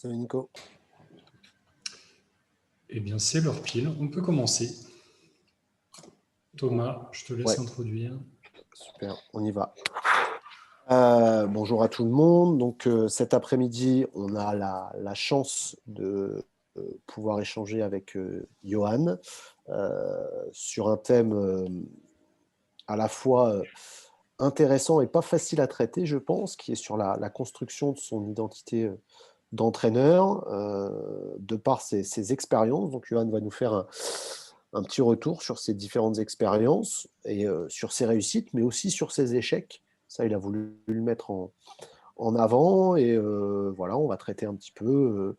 Salut Nico. Eh bien, c'est l'heure pile. On peut commencer. Thomas, je te laisse Ouais, introduire. super, on y va. Bonjour à tout le monde. Donc cet après-midi, on a la chance de pouvoir échanger avec Johan sur un thème à la fois intéressant et pas facile à traiter, je pense, qui est sur la construction de son identité d'entraîneur, de par ses expériences. Donc Johan va nous faire un petit retour sur ses différentes expériences et sur ses réussites, mais aussi sur ses échecs. Ça, il a voulu le mettre en avant et voilà, on va traiter un petit peu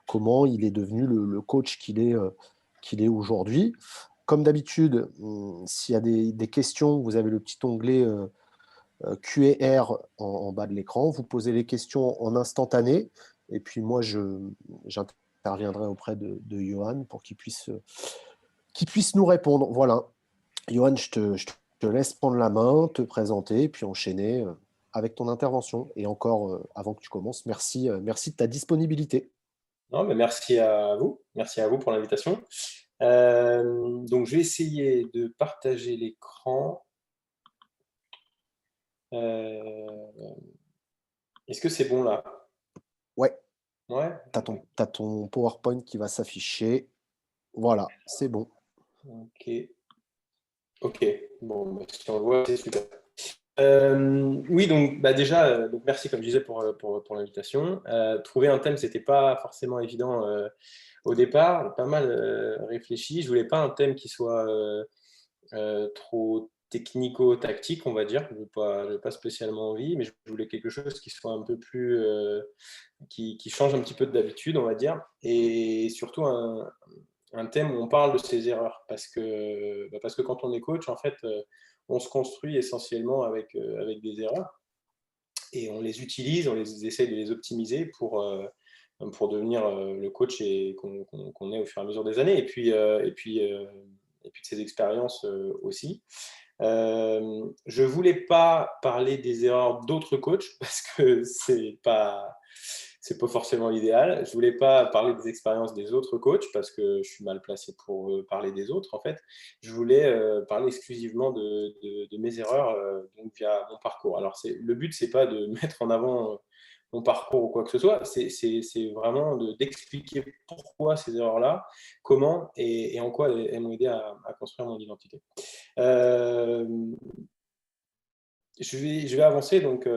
comment il est devenu le coach qu'il est aujourd'hui. Comme d'habitude, s'il y a des questions, vous avez le petit onglet Q&R en bas de l'écran. Vous posez les questions en instantané et puis moi, j'interviendrai auprès de Johan pour qu'il puisse nous répondre. Voilà. Johan, je te laisse prendre la main, te présenter, puis enchaîner avec ton intervention. Et encore, avant que tu commences, merci de ta disponibilité. Non, mais merci à vous. Merci à vous pour l'invitation. Donc, je vais essayer de partager l'écran. Est-ce que c'est bon là? Ouais, Ouais. t'as ton PowerPoint qui va s'afficher. Voilà, c'est bon. Ok. Bon, bah, si on le voit, c'est super. Oui, donc déjà, donc merci comme je disais pour l'invitation. Trouver un thème, c'était pas forcément évident au départ, pas mal réfléchi. Je voulais pas un thème qui soit trop technico-tactique, on va dire. Je n'ai pas spécialement envie, mais je voulais quelque chose qui soit un peu plus qui change un petit peu d'habitude, on va dire, et surtout un thème où on parle de ses erreurs, parce que quand on est coach, en fait, on se construit essentiellement avec des erreurs, et on les utilise, on les essaye de les optimiser pour devenir le coach qu'on est au fur et à mesure des années, et puis de ses expériences aussi. Je voulais pas parler des erreurs d'autres coachs parce que c'est pas forcément l'idéal. Je voulais pas parler des expériences des autres coachs parce que je suis mal placé pour parler des autres en fait. Je voulais parler exclusivement de mes erreurs donc via mon parcours. Alors le but c'est pas de mettre en avant mon parcours ou quoi que ce soit, c'est vraiment d'expliquer pourquoi ces erreurs-là, comment et en quoi elles m'ont aidé à construire mon identité. Je vais avancer donc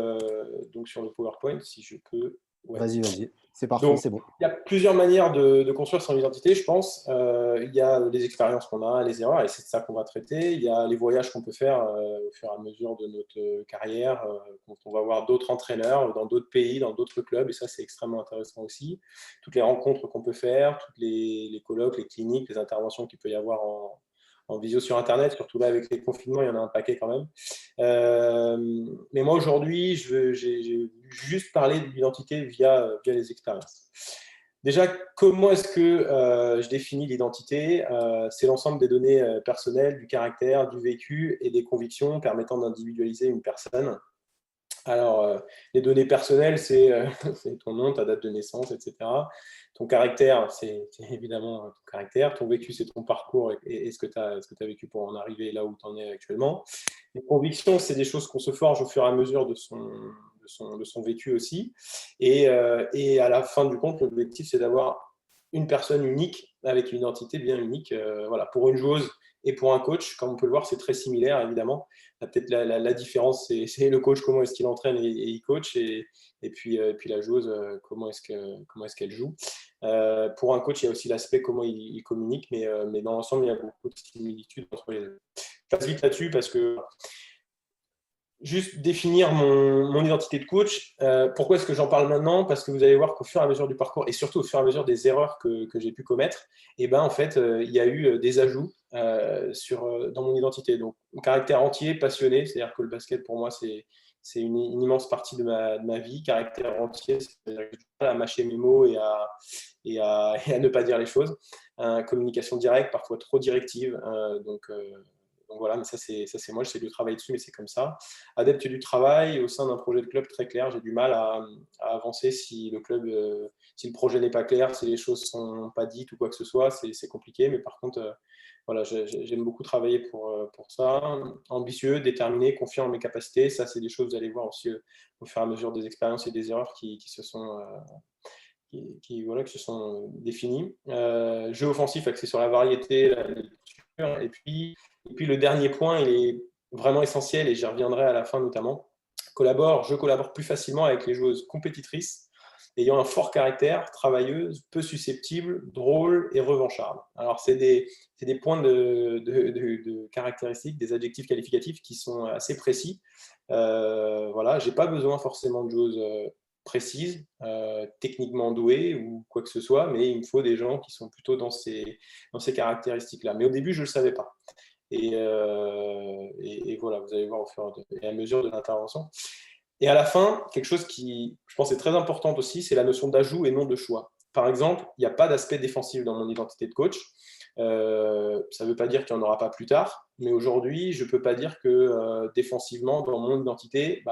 sur le PowerPoint si je peux. Ouais. Vas-y, c'est parfait, Donc, c'est bon. il y a plusieurs manières de construire son identité, je pense. Il y a les expériences qu'on a, les erreurs, et c'est de ça qu'on va traiter. Il y a les voyages qu'on peut faire au fur et à mesure de notre carrière, quand on va voir d'autres entraîneurs dans d'autres pays, dans d'autres clubs, et ça, c'est extrêmement intéressant aussi. Toutes les rencontres qu'on peut faire, toutes les colloques, les cliniques, les interventions qu'il peut y avoir en visio sur Internet, surtout là avec les confinements, il y en a un paquet quand même. Mais moi aujourd'hui, j'ai juste parlé de l'identité via les expériences. Déjà, comment est-ce que je définis l'identité? C'est l'ensemble des données personnelles, du caractère, du vécu et des convictions permettant d'individualiser une personne. Alors, les données personnelles, c'est ton nom, ta date de naissance, etc. Ton caractère, c'est évidemment ton caractère. Ton vécu, c'est ton parcours et ce que tu as vécu pour en arriver là où tu en es actuellement. Les convictions, c'est des choses qu'on se forge au fur et à mesure de son vécu aussi. Et à la fin du compte, l'objectif, c'est d'avoir une personne unique, avec une identité bien unique. Voilà. Pour une joueuse et pour un coach, comme on peut le voir, c'est très similaire, évidemment. Peut-être la différence, c'est le coach, comment est-ce qu'il entraîne et il coach, et puis la joueuse, comment est-ce qu'elle joue. Pour un coach, il y a aussi l'aspect comment il communique, mais dans l'ensemble, il y a beaucoup de similitudes entre les deux. Je passe vite là-dessus parce que juste définir mon identité de coach. Pourquoi est-ce que j'en parle maintenant? Parce que vous allez voir qu'au fur et à mesure du parcours, et surtout au fur et à mesure des erreurs que j'ai pu commettre, et ben, en fait, il y a eu des ajouts dans mon identité. Donc, mon caractère entier, passionné, c'est-à-dire que le basket, pour moi, c'est une immense partie de ma vie. Caractère entier, c'est-à-dire que j'ai du mal à mâcher mes mots et à ne pas dire les choses. Communication directe, parfois trop directive. Donc, voilà, mais ça c'est moi, j'essaie de travailler dessus, mais c'est comme ça. Adepte du travail, au sein d'un projet de club très clair, j'ai du mal à avancer si le club, si le projet n'est pas clair, si les choses sont pas dites ou quoi que ce soit, c'est compliqué. Mais par contre, voilà, j'aime beaucoup travailler pour ça. Ambitieux, déterminé, confiant en mes capacités, ça c'est des choses, vous allez voir aussi au fur et à mesure des expériences et des erreurs qui se sont voilà, qui se sont définis. Jeu offensif axé sur la variété, la lecture. Et puis le dernier point, il est vraiment essentiel et j'y reviendrai à la fin notamment. Je collabore plus facilement avec les joueuses compétitrices ayant un fort caractère, travailleuse, peu susceptible, drôle et revancharde. Alors, c'est des points de caractéristiques, des adjectifs qualificatifs qui sont assez précis. Voilà, j'ai pas besoin forcément de joueuses précises, techniquement douées ou quoi que ce soit, mais il me faut des gens qui sont plutôt dans ces caractéristiques-là. Mais au début, je ne le savais pas. Et voilà, vous allez voir au fur et à mesure de l'intervention. Et à la fin, quelque chose qui, je pense, est très important aussi, c'est la notion d'ajout et non de choix. Par exemple, il n'y a pas d'aspect défensif dans mon identité de coach. Ça ne veut pas dire qu'il n'y en aura pas plus tard, mais aujourd'hui, je ne peux pas dire que défensivement, dans mon identité,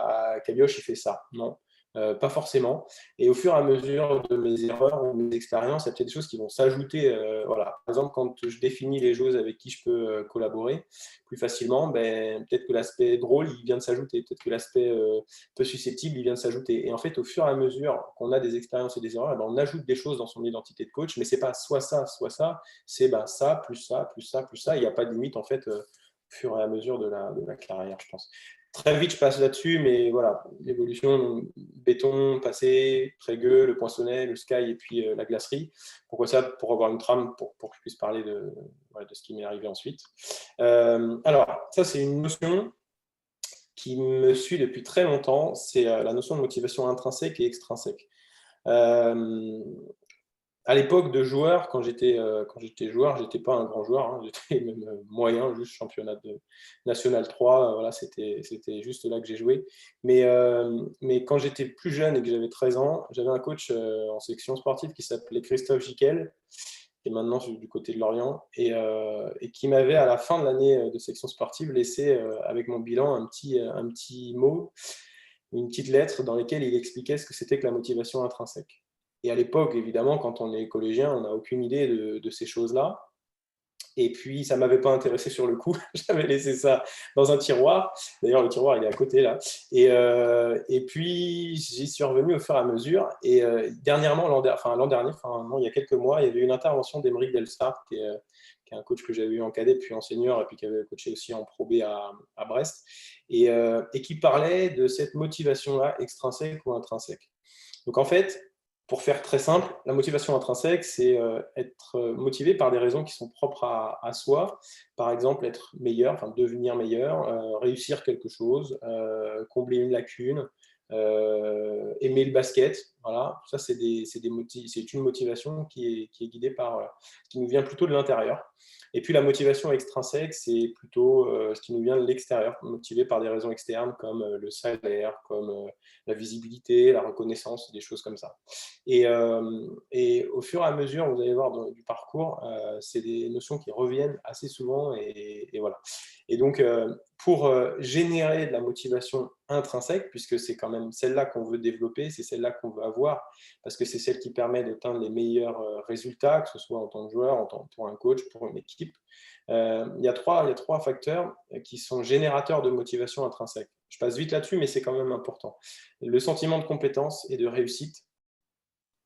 Kabioche, il fait ça. Non. Pas forcément. Et au fur et à mesure de mes erreurs ou de mes expériences, il y a peut-être des choses qui vont s'ajouter. Voilà. Par exemple, quand je définis les joueuses avec qui je peux collaborer plus facilement, peut-être que l'aspect drôle, il vient de s'ajouter. Peut-être que l'aspect peu susceptible, il vient de s'ajouter. Et en fait, au fur et à mesure qu'on a des expériences et des erreurs, on ajoute des choses dans son identité de coach, mais ce n'est pas soit ça, c'est ça, plus ça, plus ça, plus ça. Il n'y a pas de limite, en fait, au fur et à mesure de la carrière, je pense. Très vite, je passe là-dessus, mais voilà, l'évolution, béton, passé, Trégueux, le Poinçonnet, le Sky et puis la glacerie. Pourquoi ça? Pour avoir une trame, pour que je puisse parler de ce qui m'est arrivé ensuite. Alors, ça, c'est une notion qui me suit depuis très longtemps, c'est la notion de motivation intrinsèque et extrinsèque. À l'époque de joueur, quand j'étais joueur, j'étais pas un grand joueur, hein, j'étais même moyen, juste championnat de National 3, voilà, c'était juste là que j'ai joué. Mais quand j'étais plus jeune et que j'avais 13 ans, j'avais un coach en sélection sportive qui s'appelait Christophe Jiquel, qui est maintenant du côté de Lorient, et qui m'avait, à la fin de l'année de sélection sportive, laissé avec mon bilan un petit mot, une petite lettre dans laquelle il expliquait ce que c'était que la motivation intrinsèque. Et à l'époque, évidemment, quand on est collégien, on n'a aucune idée de ces choses-là. Et puis, ça ne m'avait pas intéressé sur le coup. J'avais laissé ça dans un tiroir. D'ailleurs, le tiroir, il est à côté, là. Et puis, j'y suis revenu au fur et à mesure. Et dernièrement, l'an dernier, non, il y a quelques mois, il y avait une intervention d'Émeric Delsart, qui est un coach que j'avais eu en cadet, puis en senior, et puis qui avait coaché aussi en Pro B à Brest, et qui parlait de cette motivation-là, extrinsèque ou intrinsèque. Donc, en fait, pour faire très simple, la motivation intrinsèque, c'est être motivé par des raisons qui sont propres à soi. Par exemple, être meilleur, enfin devenir meilleur, réussir quelque chose, combler une lacune, aimer le basket. Voilà, ça c'est une motivation qui est guidée qui nous vient plutôt de l'intérieur. Et puis la motivation extrinsèque, c'est plutôt ce qui nous vient de l'extérieur, motivé par des raisons externes comme le salaire, comme la visibilité, la reconnaissance, des choses comme ça. Et au fur et à mesure, vous allez voir du parcours, c'est des notions qui reviennent assez souvent et voilà. Et donc, pour générer de la motivation intrinsèque, puisque c'est quand même celle-là qu'on veut développer, c'est celle-là qu'on veut avoir, parce que c'est celle qui permet d'atteindre les meilleurs résultats, que ce soit en tant que joueur, pour un coach, pour une équipe. Il y a trois facteurs qui sont générateurs de motivation intrinsèque. Je passe vite là-dessus, mais c'est quand même important. Le sentiment de compétence et de réussite,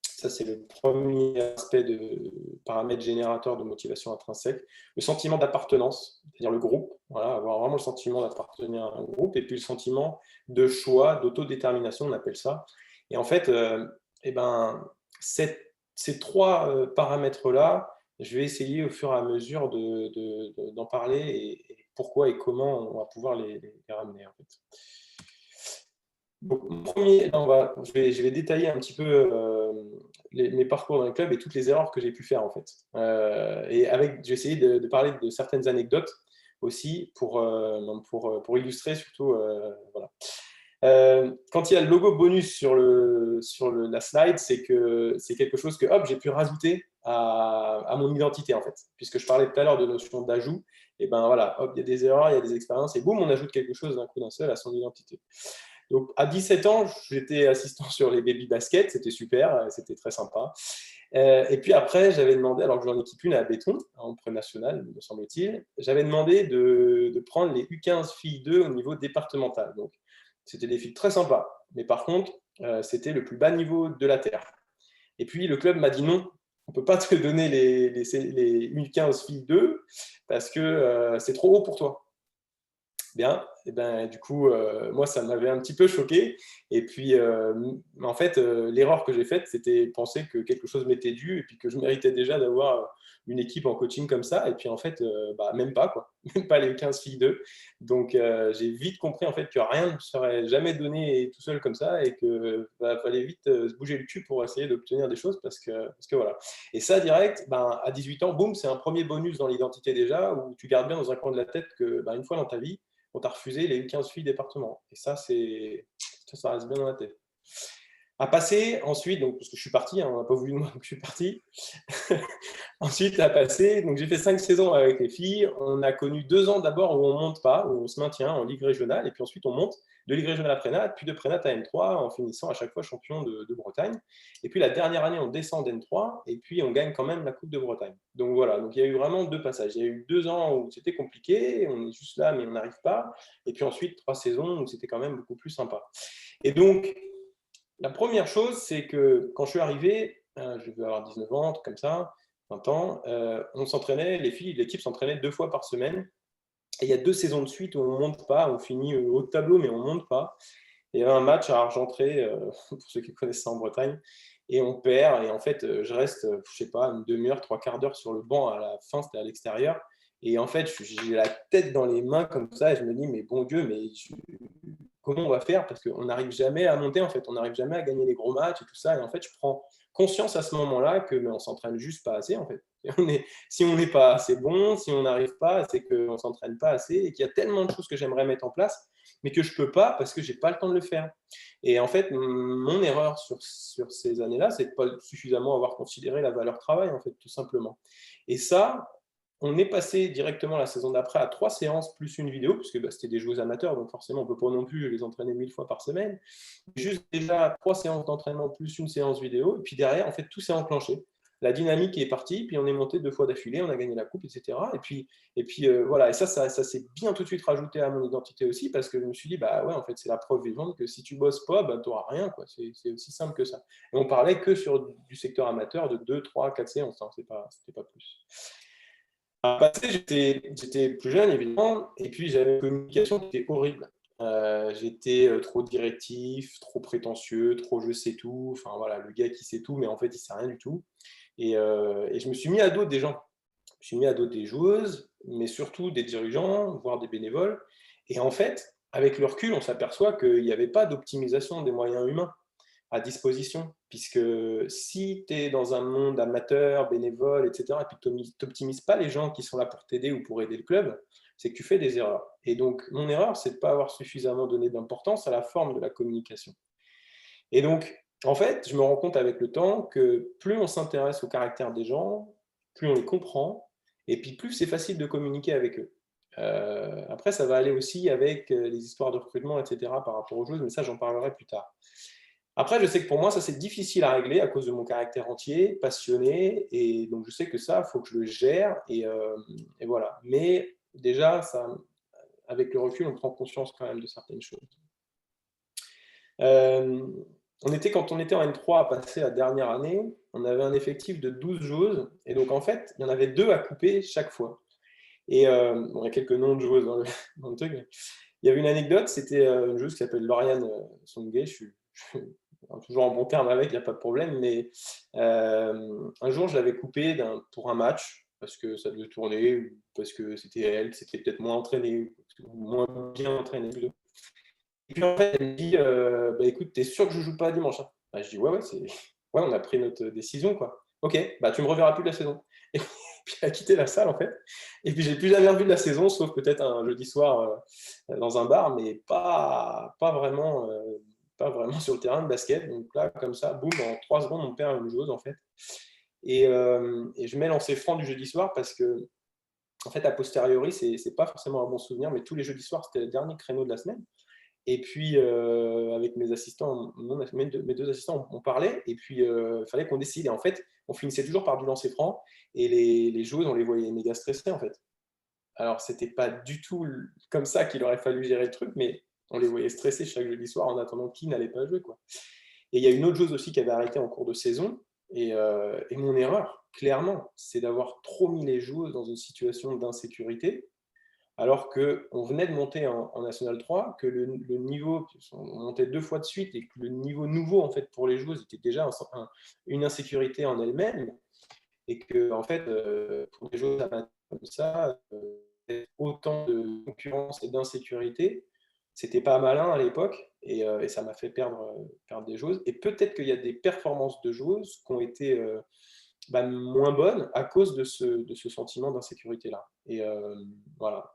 ça, c'est le premier aspect de paramètre générateur de motivation intrinsèque. Le sentiment d'appartenance, c'est-à-dire le groupe, voilà, avoir vraiment le sentiment d'appartenir à un groupe, et puis le sentiment de choix, d'autodétermination, on appelle ça. Et en fait, ces trois paramètres-là, je vais essayer au fur et à mesure d'en parler et pourquoi et comment on va pouvoir les ramener, en fait. Donc, je vais détailler un petit peu mes parcours dans le club et toutes les erreurs que j'ai pu faire en fait. Et je vais essayer de parler de certaines anecdotes aussi pour illustrer surtout. Voilà. Quand il y a le logo bonus sur la slide, c'est quelque chose que j'ai pu rajouter à mon identité, en fait. Puisque je parlais tout à l'heure de notion d'ajout, et ben voilà, hop, il y a des erreurs, il y a des expériences, et boum, on ajoute quelque chose d'un coup d'un seul à son identité. Donc, à 17 ans, j'étais assistant sur les baby baskets, c'était super, c'était très sympa. Et puis après, j'avais demandé, alors que j'en équipe une à Béton, en pré-national, me semble-t-il, j'avais demandé de prendre les U15 filles 2 au niveau départemental. Donc, c'était des filles très sympas. Mais par contre, c'était le plus bas niveau de la Terre. Et puis, le club m'a dit non, on ne peut pas te donner les U15 filles 2 parce que c'est trop haut pour toi. Bien, et ben, du coup, moi, ça m'avait un petit peu choqué. Et puis, en fait, l'erreur que j'ai faite, c'était penser que quelque chose m'était dû et puis que je méritais déjà d'avoir une équipe en coaching comme ça. Et puis, en fait, même pas, quoi. Même pas les 15 filles d'eux. Donc, j'ai vite compris, en fait, que rien ne serait jamais donné tout seul comme ça et qu'il fallait vite se bouger le cul pour essayer d'obtenir des choses parce que voilà. Et ça, direct, à 18 ans, boum, c'est un premier bonus dans l'identité déjà où tu gardes bien dans un coin de la tête que, une fois dans ta vie, on t'a refusé les 15 filles département. Et ça, ça reste bien dans la tête. À passer ensuite, donc, parce que je suis parti, on n'a pas voulu de moi, donc je suis parti. Ensuite, à passer, donc j'ai fait 5 saisons avec les filles. On a connu 2 ans d'abord où on ne monte pas, où on se maintient en Ligue régionale, et puis ensuite on monte de Ligue régionale à Prénat, puis de Prénat à N3, en finissant à chaque fois champion de Bretagne. Et puis la dernière année, on descend d'N3, et puis on gagne quand même la Coupe de Bretagne. Donc voilà, donc il y a eu vraiment 2 passages. Il y a eu 2 ans où c'était compliqué, on est juste là, mais on n'arrive pas. Et puis ensuite, 3 saisons où c'était quand même beaucoup plus sympa. Et donc, la première chose, c'est que quand je suis arrivé, je devais avoir 19 ans, comme ça, 20 ans, on s'entraînait, les filles, l'équipe s'entraînait 2 fois par semaine. Et il y a 2 saisons de suite où on ne monte pas, on finit au haut de tableau, mais on ne monte pas. Et il y avait un match à Argentré, pour ceux qui connaissent ça en Bretagne, et on perd. Et en fait, je reste, je sais pas, une demi-heure, 3/4 d'heure sur le banc à la fin, c'était à l'extérieur. Et en fait, j'ai la tête dans les mains comme ça, et je me dis, mais bon Dieu, comment on va faire? Parce qu'on n'arrive jamais à monter, en fait, on n'arrive jamais à gagner les gros matchs et tout ça. Et en fait, je prends conscience à ce moment-là que on s'entraîne juste pas assez, en fait. Si on n'est pas assez bon, si on n'arrive pas, c'est qu'on ne s'entraîne pas assez et qu'il y a tellement de choses que j'aimerais mettre en place, mais que je ne peux pas parce que je n'ai pas le temps de le faire. Et en fait, mon erreur sur ces années-là, c'est de ne pas suffisamment avoir considéré la valeur travail, en fait, tout simplement. Et ça, on est passé directement la saison d'après à 3 séances plus une vidéo, puisque c'était des joueurs amateurs, donc forcément on ne peut pas non plus les entraîner 1000 fois par semaine. Juste déjà 3 séances d'entraînement plus une séance vidéo, et puis derrière, en fait, tout s'est enclenché. La dynamique est partie, puis on est monté 2 fois d'affilée, on a gagné la coupe, etc. Et puis voilà, et ça s'est bien tout de suite rajouté à mon identité aussi, parce que je me suis dit, ouais, en fait, c'est la preuve vivante que si tu bosses pas, tu n'auras rien, quoi. C'est aussi simple que ça. Et on parlait que sur du secteur amateur de 2, 3, 4 séances, hein, c'était pas plus. À passer, j'étais plus jeune, évidemment, et puis j'avais une communication qui était horrible. J'étais trop directif, trop prétentieux, trop je sais tout. Enfin voilà, le gars qui sait tout, mais en fait, il sait rien du tout. Et je me suis mis à dos des gens. Je me suis mis à dos des joueuses, mais surtout des dirigeants, voire des bénévoles. Et en fait, avec le recul, on s'aperçoit qu'il n'y avait pas d'optimisation des moyens humains à disposition, puisque si tu es dans un monde amateur, bénévole, etc., et puis tu n'optimises pas les gens qui sont là pour t'aider ou pour aider le club, c'est que tu fais des erreurs. Et donc, mon erreur, c'est de ne pas avoir suffisamment donné d'importance à la forme de la communication. Et donc, en fait, je me rends compte avec le temps que plus on s'intéresse au caractère des gens, plus on les comprend, et puis plus c'est facile de communiquer avec eux. Après, ça va aller aussi avec les histoires de recrutement, etc., par rapport aux joueuses, mais ça, j'en parlerai plus tard. Après, je sais que pour moi, ça, c'est difficile à régler à cause de mon caractère entier, passionné, et donc je sais que ça, il faut que je le gère, et voilà. Mais déjà, ça, avec le recul, on prend conscience quand même de certaines choses. Quand on était en N3 à passer la dernière année, on avait un effectif de 12 joueuses, et donc en fait, il y en avait 2 à couper chaque fois. Et il y a quelques noms de joueuses dans le truc. Il y avait une anecdote, c'était une joueuse qui s'appelle Lauriane Songay, je suis toujours en bon terme avec, il n'y a pas de problème, mais un jour, je l'avais coupée pour un match, parce que ça devait tourner, parce que c'était elle, que c'était peut-être moins entraînée, moins bien entraînée. Et puis en fait, elle me dit, écoute, t'es sûr que je joue pas dimanche, hein? Je dis, ouais, on a pris notre décision, quoi. Ok, tu me reverras plus de la saison. Et puis elle a quitté la salle, en fait. Et puis j'ai plus jamais revu de la saison, sauf peut-être un jeudi soir dans un bar, mais pas vraiment sur le terrain de basket. Donc là, comme ça, boum, en 3 secondes, on perd une joueuse, en fait. Et je mets lancer franc du jeudi soir parce que, en fait, a posteriori, c'est pas forcément un bon souvenir, mais tous les jeudis soirs, c'était le dernier créneau de la semaine. Et puis, avec mes assistants, mes deux assistants, on parlait, et puis il fallait qu'on décide. Et en fait, on finissait toujours par du lancer franc, et les joueuses, on les voyait méga stressées, en fait. Alors, c'était pas du tout comme ça qu'il aurait fallu gérer le truc, mais on les voyait stressés chaque jeudi soir en attendant qui n'allait pas jouer, quoi. Et il y a une autre joueuse aussi qui avait arrêté en cours de saison. Et mon erreur, clairement, c'est d'avoir trop mis les joueuses dans une situation d'insécurité, alors qu'on venait de monter en National 3, que le niveau, on montait 2 fois de suite, et que le niveau nouveau en fait, pour les joueuses était déjà une insécurité en elle-même, et que en fait, pour des joueuses amateurs comme ça, autant de concurrence et d'insécurité, c'était pas malin à l'époque, et ça m'a fait perdre des joueuses. Et peut-être qu'il y a des performances de joueuses qui ont été moins bonnes à cause de ce sentiment d'insécurité-là. Et voilà,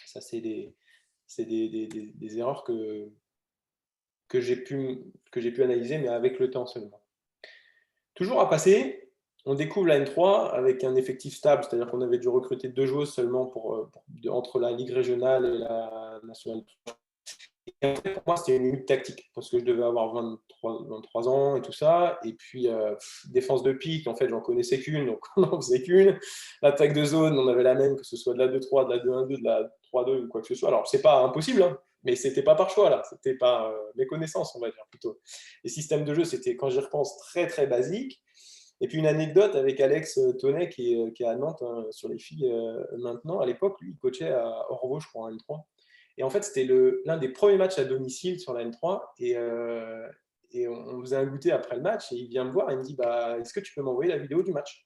ça c'est des erreurs que j'ai pu analyser, mais avec le temps seulement. Toujours à passer, on découvre la N3 avec un effectif stable, c'est-à-dire qu'on avait dû recruter 2 joueuses seulement entre la Ligue régionale et la nationale. Et en fait, pour moi, c'était une limite tactique, parce que je devais avoir 23 ans et tout ça. Et puis, défense de pique, en fait, j'en connaissais qu'une, donc on n'en faisait qu'une. L'attaque de zone, on avait la même, que ce soit de la 2-3, de la 2-1-2, de la 3-2 ou quoi que ce soit. Alors, c'est pas impossible, hein, mais c'était pas par choix, là. C'était par méconnaissance, on va dire, plutôt. Les systèmes de jeu, c'était, quand j'y repense, très, très basique. Et puis, une anecdote avec Alex Tonnet, qui est à Nantes, hein, sur les filles maintenant. À l'époque, lui, il coachait à Orvaux, je crois, en N3. Et en fait, c'était l'un des premiers matchs à domicile sur la N3. Et on faisait un goûter après le match. Et il vient me voir et il me dit est-ce que tu peux m'envoyer la vidéo du match?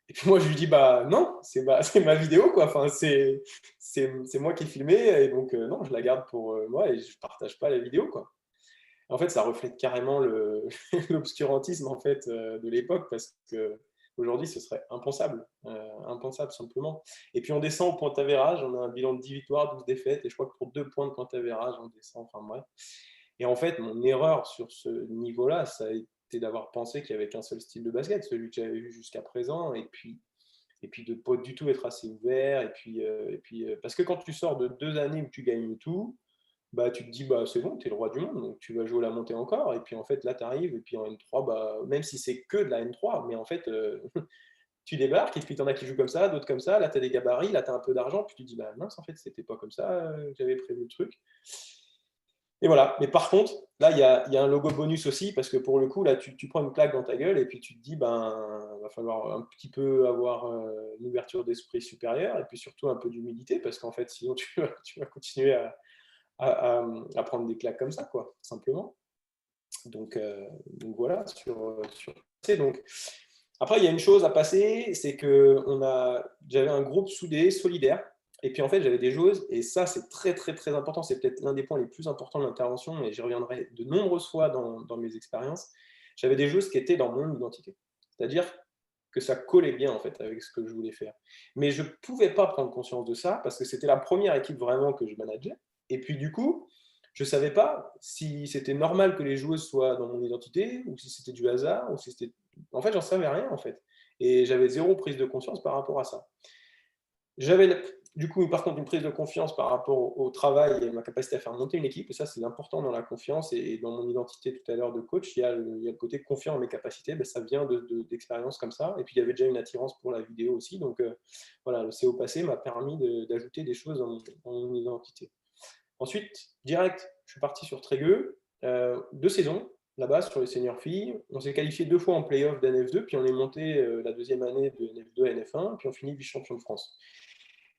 Et puis moi, je lui dis non, c'est ma vidéo, quoi. Enfin, c'est moi qui ai filmé. Et donc, non, je la garde pour moi et je ne partage pas la vidéo, quoi. En fait, ça reflète carrément l'obscurantisme en fait, de l'époque, parce que aujourd'hui, ce serait impensable, simplement. Et puis on descend au point d'avérage, on a un bilan de 10 victoires, 12 défaites, et je crois que pour 2 points de point d'avérage, on descend, enfin bref. Et en fait, mon erreur sur ce niveau-là, ça a été d'avoir pensé qu'il n'y avait qu'un seul style de basket, celui que j'avais vu jusqu'à présent, et puis de ne pas du tout être assez ouvert, parce que quand tu sors de 2 années où tu gagnes tout, tu te dis, c'est bon, tu es le roi du monde, donc tu vas jouer la montée encore. Et puis en fait, là, tu arrives, et puis en N3, même si c'est que de la N3, mais en fait, tu débarques, et puis tu en as qui jouent comme ça, d'autres comme ça. Là, tu as des gabarits, là, tu as un peu d'argent, puis tu te dis, mince, en fait, c'était pas comme ça que j'avais prévu le truc. Et voilà. Mais par contre, là, il y a un logo bonus aussi, parce que pour le coup, là, tu prends une claque dans ta gueule, et puis tu te dis, va falloir un petit peu avoir une ouverture d'esprit supérieure, et puis surtout un peu d'humilité, parce qu'en fait, sinon, tu vas continuer à prendre des claques comme ça, quoi, simplement. Donc voilà, donc, après, il y a une chose à passer, c'est que j'avais un groupe soudé, solidaire, et puis en fait, j'avais des joueuses, et ça, c'est très, très, très important, c'est peut-être l'un des points les plus importants de l'intervention, et j'y reviendrai de nombreuses fois dans mes expériences. J'avais des joueuses qui étaient dans mon identité, c'est-à-dire que ça collait bien en fait avec ce que je voulais faire. Mais je ne pouvais pas prendre conscience de ça, parce que c'était la première équipe vraiment que je manageais. Et puis du coup, je ne savais pas si c'était normal que les joueuses soient dans mon identité, ou si c'était du hasard, ou si c'était... En fait, j'en savais rien, en fait. Et j'avais zéro prise de conscience par rapport à ça. J'avais du coup, par contre, une prise de confiance par rapport au travail et ma capacité à faire monter une équipe. Et ça, c'est important dans la confiance. Et dans mon identité tout à l'heure de coach, il y a le côté confiant en mes capacités. Ça vient d'expériences comme ça. Et puis, il y avait déjà une attirance pour la vidéo aussi. Donc, voilà, le CO passé m'a permis d'ajouter des choses dans mon identité. Ensuite, direct, je suis parti sur Trégueux, 2 saisons là-bas sur les seniors filles. On s'est qualifié 2 fois en play-off d'NF2, puis on est monté la deuxième année de NF2 à NF1, puis on finit vice-champion de France.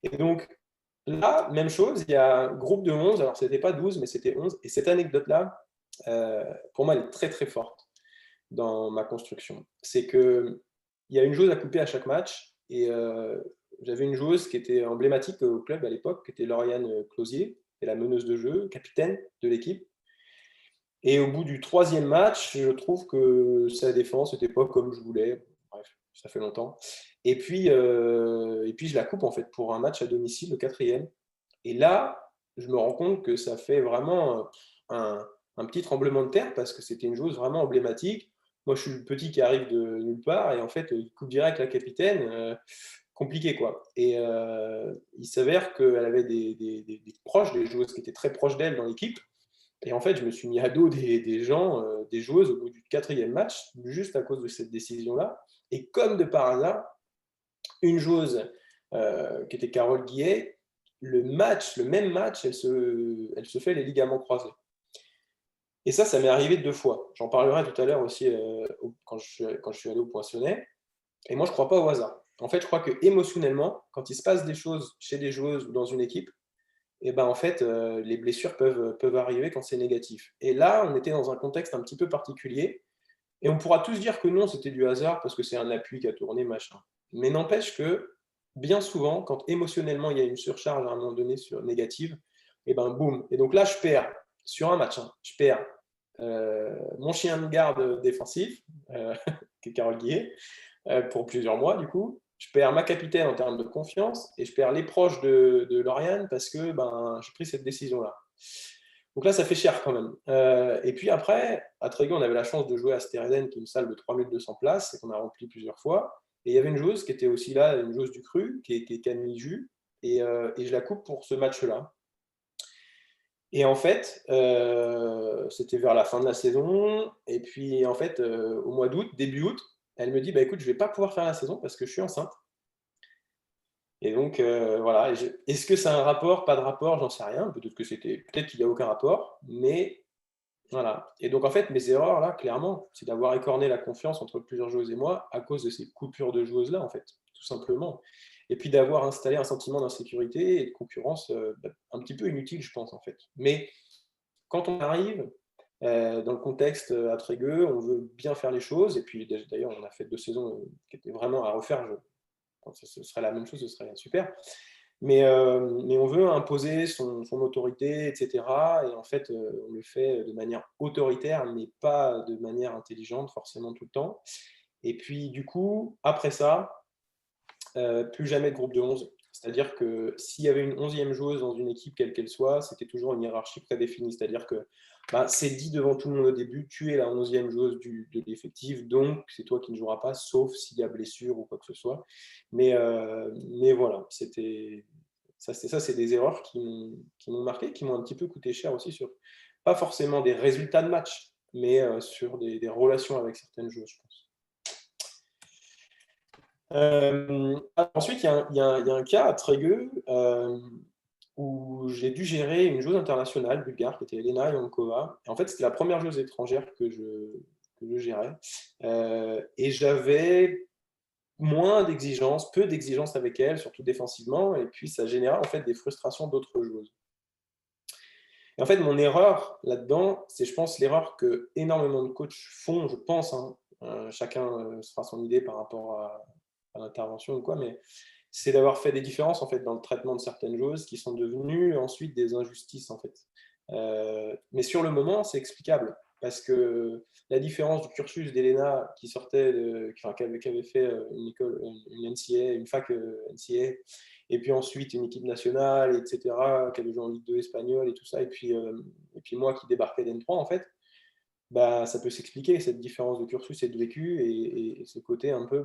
Et donc là, même chose, il y a un groupe de 11, alors c'était pas 12, mais c'était 11, et cette anecdote-là, pour moi, elle est très très forte dans ma construction. C'est qu'il y a une joueuse à couper à chaque match, et j'avais une joueuse qui était emblématique au club à l'époque, qui était Lauriane Closier, et la meneuse de jeu, capitaine de l'équipe. Et au bout du 3e match, je trouve que sa défense n'était pas comme je voulais. Bref, ça fait longtemps. Et puis je la coupe en fait pour un match à domicile, le 4e. Et là, je me rends compte que ça fait vraiment un petit tremblement de terre, parce que c'était une joueuse vraiment emblématique. Moi, je suis le petit qui arrive de nulle part et en fait, il coupe direct la capitaine, compliqué quoi. Et il s'avère qu'elle avait des proches, des joueuses qui étaient très proches d'elle dans l'équipe. Et en fait, je me suis mis à dos des gens, des joueuses au bout du 4e match, juste à cause de cette décision-là. Et comme de par hasard, une joueuse qui était Carole Guillet, le même match, elle se fait les ligaments croisés. Et ça m'est arrivé 2 fois. J'en parlerai tout à l'heure aussi quand je suis allé au Poinçonnet. Et moi, je ne crois pas au hasard. En fait, je crois que émotionnellement, quand il se passe des choses chez des joueuses ou dans une équipe, et ben en fait, les blessures peuvent arriver quand c'est négatif. Et là, on était dans un contexte un petit peu particulier. Et on pourra tous dire que non, c'était du hasard parce que c'est un appui qui a tourné, machin. Mais n'empêche que, bien souvent, quand émotionnellement il y a une surcharge à un moment donné négative, et ben boum. Et donc là, je perds sur un match, je perds mon chien de garde défensif, qui est Carole Guillet, pour plusieurs mois du coup. Je perds ma capitaine en termes de confiance et je perds les proches de Lauriane parce que j'ai pris cette décision-là. Donc là, ça fait cher quand même. Et puis après, à Trégueux, on avait la chance de jouer à Stéréden, qui est une salle de 3200 places, et qu'on a rempli plusieurs fois. Et il y avait une joueuse qui était aussi là, une joueuse du Cru, qui est Camille Jus, et je la coupe pour ce match-là. Et en fait, c'était vers la fin de la saison, et puis en fait, au mois d'août, début août, elle me dit, écoute, je ne vais pas pouvoir faire la saison parce que je suis enceinte. Et donc, voilà. Est-ce que ça a un rapport, pas de rapport, j'en sais rien. Peut-être qu'il n'y a aucun rapport, mais voilà. Et donc, en fait, mes erreurs, là, clairement, c'est d'avoir écorné la confiance entre plusieurs joueuses et moi à cause de ces coupures de joueuses-là, en fait, tout simplement. Et puis d'avoir installé un sentiment d'insécurité et de concurrence un petit peu inutile, je pense, en fait. Mais quand on arrive dans le contexte à Trégueux, on veut bien faire les choses. Et puis, d'ailleurs, on a fait 2 saisons qui étaient vraiment à refaire. Quand ce serait la même chose, ce serait super. Mais on veut imposer son autorité, etc. Et en fait, on le fait de manière autoritaire, mais pas de manière intelligente, forcément tout le temps. Et puis, du coup, après ça, plus jamais de groupe de 11. C'est-à-dire que s'il y avait une 11e joueuse dans une équipe, quelle qu'elle soit, c'était toujours une hiérarchie prédéfinie. C'est-à-dire que c'est dit devant tout le monde au début, tu es la 11e joueuse de l'effectif, donc c'est toi qui ne joueras pas, sauf s'il y a blessure ou quoi que ce soit. Mais voilà, c'est des erreurs qui m'ont marqué, qui m'ont un petit peu coûté cher aussi sur, pas forcément des résultats de match, mais sur des relations avec certaines joueuses, je pense. Ensuite, il y a un cas à Trégueux où j'ai dû gérer une joueuse internationale bulgare qui était Elena Yankova. Et en fait, c'était la première joueuse étrangère que je gérais. Et j'avais peu d'exigences avec elle, surtout défensivement. Et puis, ça générait en fait des frustrations d'autres joueuses. Et en fait, mon erreur là-dedans, c'est, je pense, l'erreur que énormément de coachs font, je pense. Chacun se fera son idée par rapport à l'intervention ou quoi, mais c'est d'avoir fait des différences en fait dans le traitement de certaines choses qui sont devenues ensuite des injustices en fait. Mais sur le moment, c'est explicable parce que la différence du cursus d'Elena qui sortait, qui avait fait une école, une NCA, une fac NCA, et puis ensuite une équipe nationale, etc., qui avait joué en Ligue 2 espagnole et tout ça, et puis moi qui débarquais d'N3 en fait. Ça peut s'expliquer, cette différence de cursus et de vécu, et ce côté un peu,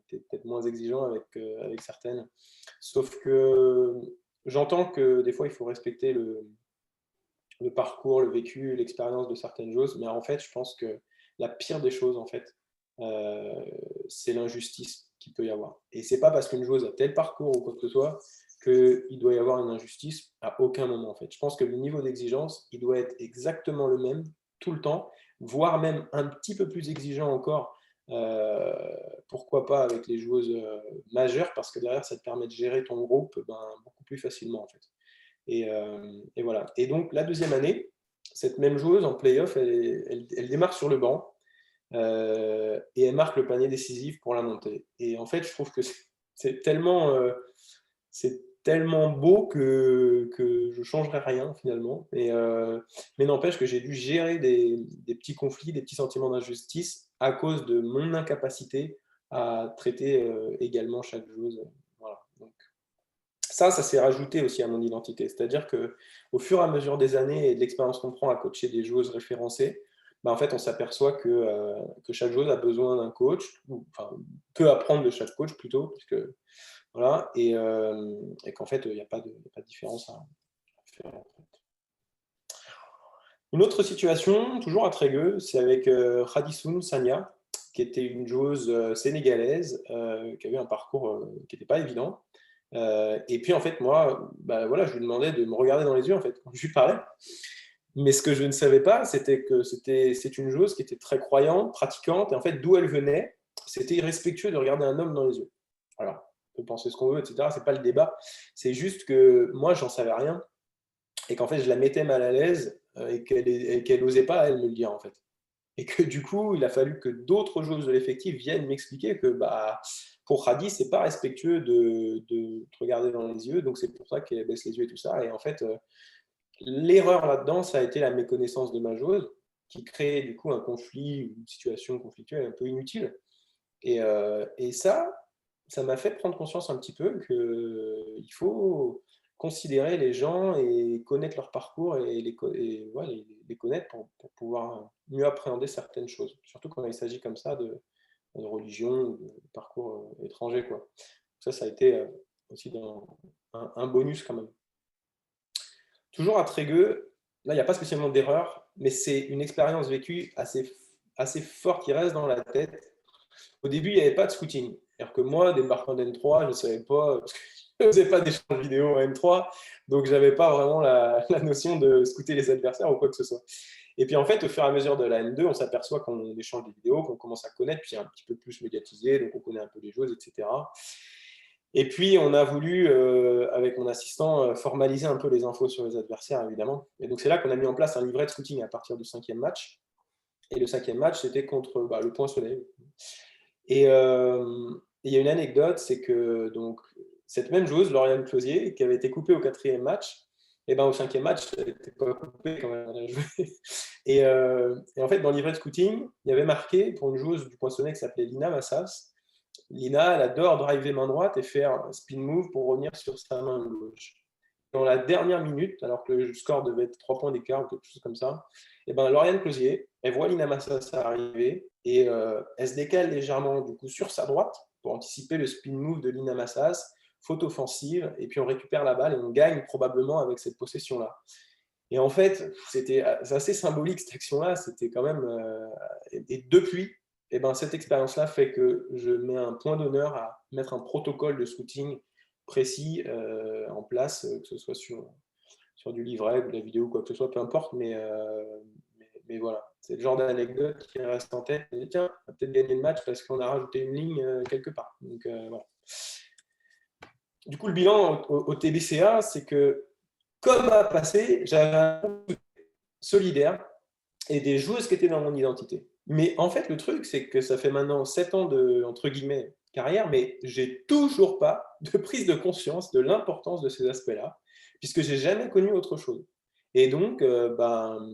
tu es peut-être moins exigeant avec certaines. Sauf que j'entends que des fois, il faut respecter le parcours, le vécu, l'expérience de certaines choses, mais en fait, je pense que la pire des choses, en fait, c'est l'injustice qu'il peut y avoir. Et c'est pas parce qu'une joueuse a tel parcours ou quoi que ce soit qu'il doit y avoir une injustice à aucun moment, en fait. Je pense que le niveau d'exigence, il doit être exactement le même tout le temps, voire même un petit peu plus exigeant encore, pourquoi pas avec les joueuses majeures, parce que derrière, ça te permet de gérer ton groupe beaucoup plus facilement, en fait. Et voilà. Et donc, la deuxième année, cette même joueuse en play-off, elle démarre sur le banc et elle marque le panier décisif pour la montée. Et en fait, je trouve que c'est tellement beau que je ne changerai rien finalement. Mais n'empêche que j'ai dû gérer des petits conflits, des petits sentiments d'injustice à cause de mon incapacité à traiter également chaque joueuse. Voilà. Donc, ça s'est rajouté aussi à mon identité. C'est-à-dire qu'au fur et à mesure des années et de l'expérience qu'on prend à coacher des joueuses référencées, en fait, on s'aperçoit que chaque joueuse a besoin d'un coach, enfin, peut apprendre de chaque coach plutôt, puisque, voilà, et qu'en fait, il n'y a pas de différence à faire. Une autre situation, toujours à Trégueux, c'est avec Khadisoun Sania, qui était une joueuse sénégalaise, qui avait un parcours qui n'était pas évident. Et puis en fait, moi, voilà, je lui demandais de me regarder dans les yeux en fait, quand je lui parlais. Mais ce que je ne savais pas, c'était que c'est une joueuse qui était très croyante, pratiquante, et en fait, d'où elle venait, c'était irrespectueux de regarder un homme dans les yeux. Alors, on peut penser ce qu'on veut, etc. C'est pas le débat. C'est juste que moi, j'en savais rien, et qu'en fait, je la mettais mal à l'aise, et qu'elle n'osait pas, elle, me le dire, en fait. Et que du coup, il a fallu que d'autres joueuses de l'effectif viennent m'expliquer que pour Khadi, c'est pas respectueux de te regarder dans les yeux, donc c'est pour ça qu'elle baisse les yeux et tout ça. Et en fait, l'erreur là-dedans, ça a été la méconnaissance de ma joueuse, qui crée du coup un conflit, une situation conflictuelle un peu inutile. Et ça m'a fait prendre conscience un petit peu qu'il faut considérer les gens et connaître leur parcours et les connaître pour pouvoir mieux appréhender certaines choses, surtout quand il s'agit comme ça de religion ou de parcours étranger, quoi. Ça a été aussi un bonus quand même. Toujours à Trégueux, là, il n'y a pas spécialement d'erreur, mais c'est une expérience vécue assez forte qui reste dans la tête. Au début, il n'y avait pas de scouting. C'est-à-dire que moi, débarquant d'N3, je ne savais pas, parce que je ne faisais pas d'échange vidéo en N3, donc je n'avais pas vraiment la notion de scouter les adversaires ou quoi que ce soit. Et puis en fait, au fur et à mesure de la N2, on s'aperçoit qu'on échange des vidéos, qu'on commence à connaître, puis c'est un petit peu plus médiatisé, donc on connaît un peu les joueuses, etc. Et puis, on a voulu, avec mon assistant, formaliser un peu les infos sur les adversaires, évidemment. Et donc, c'est là qu'on a mis en place un livret de scouting à partir du 5e match. Et le 5e match, c'était contre le Poinçonnet. Et il y a une anecdote, c'est que donc, cette même joueuse, Lauriane Closier, qui avait été coupée au 4e match, et au 5e match, elle n'était pas coupée quand même, elle a joué. Et en fait, dans le livret de scouting, il y avait marqué, pour une joueuse du Poinçonnet qui s'appelait Lina Massas, Lina, elle adore driver main droite et faire un spin move pour revenir sur sa main gauche. Dans la dernière minute, alors que le score devait être 3 points d'écart ou quelque chose comme ça, Lauriane Closier, elle voit Lina Massas arriver et elle se décale légèrement du coup sur sa droite pour anticiper le spin move de Lina Massas, faute offensive, et puis on récupère la balle et on gagne probablement avec cette possession-là. Et en fait, c'est assez symbolique cette action-là, c'était quand même... et depuis, cette expérience-là fait que je mets un point d'honneur à mettre un protocole de scouting précis en place, que ce soit sur du livret ou de la vidéo ou quoi que ce soit, peu importe, mais voilà, c'est le genre d'anecdote qui reste en tête. Et tiens, on va peut-être gagner le match parce qu'on a rajouté une ligne quelque part. Donc voilà. Du coup, le bilan au TBCA, c'est que comme à passé, j'avais un groupe solidaire et des joueuses qui étaient dans mon identité. Mais en fait, le truc, c'est que ça fait maintenant 7 ans de, entre guillemets, carrière, mais j'ai toujours pas de prise de conscience de l'importance de ces aspects-là, puisque j'ai jamais connu autre chose. Et donc,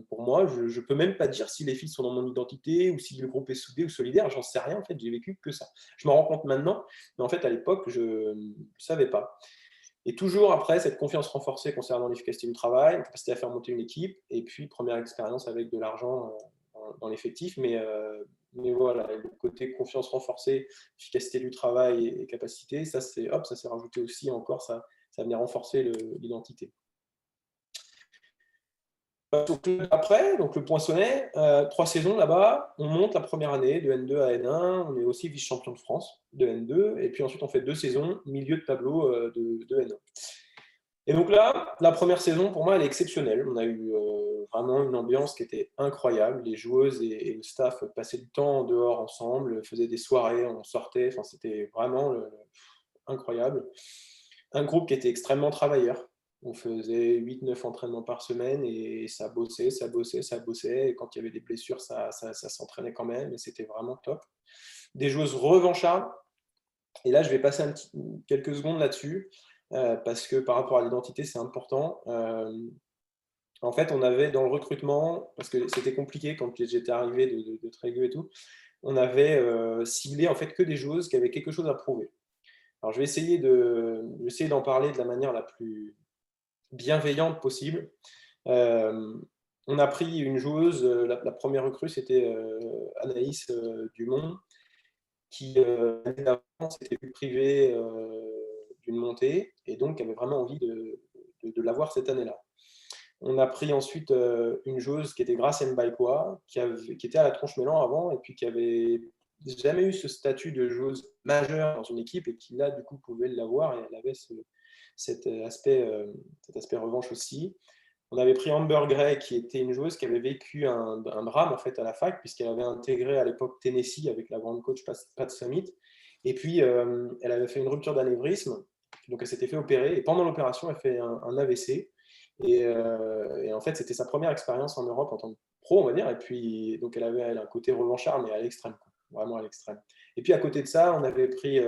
pour moi, je ne peux même pas dire si les filles sont dans mon identité ou si le groupe est soudé ou solidaire, j'en sais rien, en fait, j'ai vécu que ça. Je m'en rends compte maintenant, mais en fait, à l'époque, je ne savais pas. Et toujours après, cette confiance renforcée concernant l'efficacité du travail, la capacité à faire monter une équipe, et puis première expérience avec de l'argent dans l'effectif. Mais voilà, le côté confiance renforcée, efficacité du travail et capacité, ça s'est rajouté aussi encore, ça venait renforcer l'identité. Donc, après, donc le Poinçonnet, 3 saisons là-bas, on monte la première année de N2 à N1, on est aussi vice-champion de France de N2, et puis ensuite on fait 2 saisons, milieu de tableau de N1. Et donc là, la première saison, pour moi, elle est exceptionnelle. On a eu vraiment une ambiance qui était incroyable. Les joueuses et le staff passaient du temps dehors ensemble, faisaient des soirées, on sortait, enfin, c'était vraiment incroyable. Un groupe qui était extrêmement travailleur. On faisait 8-9 entraînements par semaine et ça bossait. Et quand il y avait des blessures, ça s'entraînait quand même et c'était vraiment top. Des joueuses revanchardes. Et là, je vais passer quelques secondes là-dessus parce que par rapport à l'identité, c'est important. En fait, on avait dans le recrutement, parce que c'était compliqué quand j'étais arrivé de Trégueux et tout, on avait ciblé en fait que des joueuses qui avaient quelque chose à prouver. Alors, je vais essayer d'en parler de la manière la plus bienveillante possible. on a pris une joueuse, la première recrue, c'était Anaïs Dumont, qui l'année d'avant s'était vue privée d'une montée et donc avait vraiment envie de l'avoir cette année-là. On a pris ensuite une joueuse qui était Grace Mbaïkoa, qui était à la Tronche-Mélan avant et puis qui avait jamais eu ce statut de joueuse majeure dans une équipe et qui là du coup pouvait l'avoir et elle avait cet aspect revanche aussi. On avait pris Amber Gray, qui était une joueuse qui avait vécu un drame en fait à la fac, puisqu'elle avait intégré à l'époque Tennessee avec la grande coach Pat Summitt. Et puis, elle avait fait une rupture d'anévrisme, donc elle s'était fait opérer. Et pendant l'opération, elle fait un AVC. Et en fait, c'était sa première expérience en Europe en tant que pro, on va dire. Et puis, donc elle avait un côté revanchard, mais à l'extrême, vraiment à l'extrême. Et puis, à côté de ça, on avait pris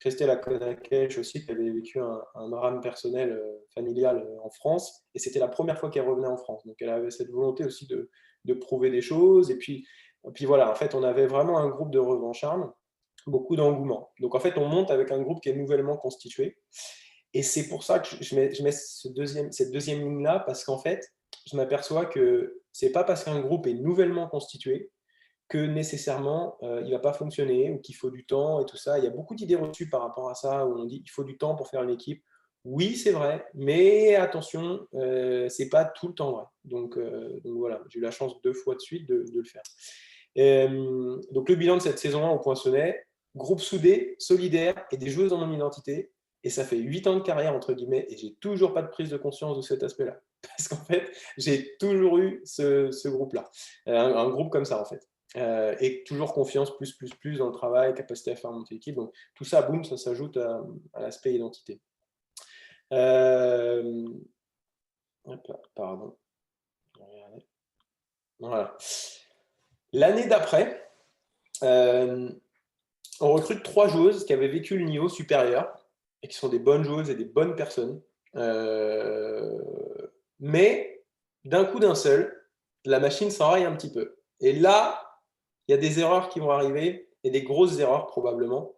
Christelle Akonakesh aussi, qui avait vécu un drame personnel familial en France. Et c'était la première fois qu'elle revenait en France. Donc, elle avait cette volonté aussi de prouver des choses. Et puis voilà, en fait, on avait vraiment un groupe de revanchards, beaucoup d'engouement. Donc, en fait, on monte avec un groupe qui est nouvellement constitué. Et c'est pour ça que je mets cette deuxième ligne-là, parce qu'en fait, je m'aperçois que c'est pas parce qu'un groupe est nouvellement constitué que nécessairement il ne va pas fonctionner ou qu'il faut du temps et tout ça. Il y a beaucoup d'idées reçues par rapport à ça, où on dit qu'il faut du temps pour faire une équipe. Oui, c'est vrai, mais attention, c'est pas tout le temps vrai. Donc voilà, j'ai eu la chance 2 fois de suite de le faire. Donc le bilan de cette saison 1 au Poinçonnet, groupe soudé, solidaire et des joueuses en mon identité. Et ça fait 8 ans de carrière, entre guillemets, et j'ai toujours pas de prise de conscience de cet aspect-là. Parce qu'en fait, j'ai toujours eu ce groupe-là. Un groupe comme ça, en fait. Et toujours confiance plus dans le travail, capacité à faire monter l'équipe. Donc tout ça, boum, ça s'ajoute à l'aspect identité. Pardon. Voilà. L'année d'après, on recrute 3 joueuses qui avaient vécu le niveau supérieur et qui sont des bonnes joueuses et des bonnes personnes. Mais d'un coup d'un seul, la machine s'enraye un petit peu. Et là, il y a des erreurs qui vont arriver, et des grosses erreurs probablement.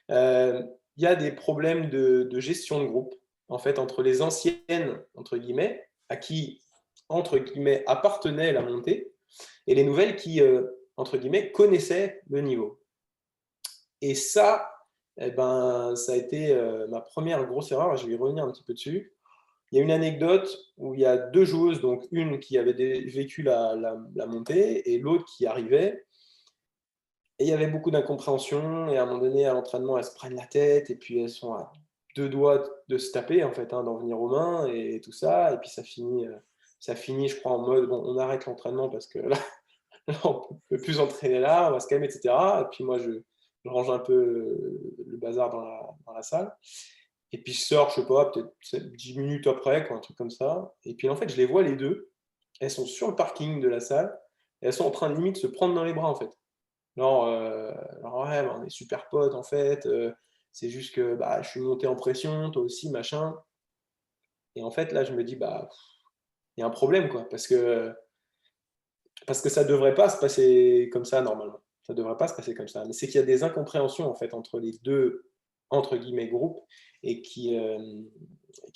Il y a des problèmes de gestion de groupe, en fait, entre les anciennes, entre guillemets, à qui, entre guillemets, appartenait la montée, et les nouvelles qui, entre guillemets, connaissaient le niveau. Et ça, eh ben, ça a été ma première grosse erreur, et je vais y revenir un petit peu dessus. Il y a une anecdote où il y a 2 joueuses, donc une qui avait vécu la montée et l'autre qui arrivait. Et il y avait beaucoup d'incompréhension, et à un moment donné, à l'entraînement, elles se prennent la tête, et puis elles sont à 2 doigts de se taper, en fait, d'en venir aux mains, et tout ça. Et puis ça finit, je crois, en mode, bon, on arrête l'entraînement parce que là, on ne peut plus entraîner là, on va se calmer, etc. Et puis moi, je range un peu le bazar dans la salle. Et puis je sors, je sais pas, peut-être 10 minutes après, quoi, un truc comme ça. Et puis en fait, je les vois les deux. Elles sont sur le parking de la salle, et elles sont en train de limite se prendre dans les bras, en fait. Genre, ouais, bah, on est super potes en fait, c'est juste que bah, je suis monté en pression, toi aussi, machin. Et en fait, là, je me dis, bah, il y a un problème, quoi, parce que ça devrait pas se passer comme ça normalement. Ça devrait pas se passer comme ça. Mais c'est qu'il y a des incompréhensions en fait entre les deux entre guillemets groupes et qui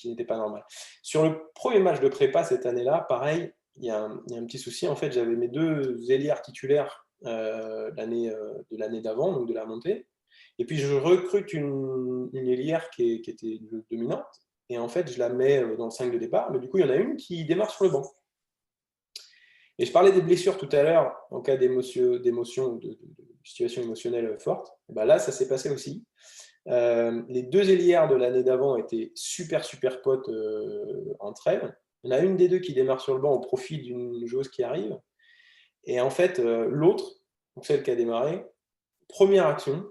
n'étaient pas normales. Sur le premier match de prépa cette année-là, pareil, il y a un petit souci. En fait, j'avais mes 2 ailières titulaires de l'année d'avant, donc de la montée. Et puis je recrute une ailière qui était dominante. Et en fait, je la mets dans le 5 de départ. Mais du coup, il y en a une qui démarre sur le banc. Et je parlais des blessures tout à l'heure, en cas d'émotion ou de situation émotionnelle forte. Et ben là, ça s'est passé aussi. Les 2 ailières de l'année d'avant étaient super potes entre elles. Il y en a une des 2 qui démarre sur le banc au profit d'une joueuse qui arrive. Et en fait, l'autre, donc celle qui a démarré, première action,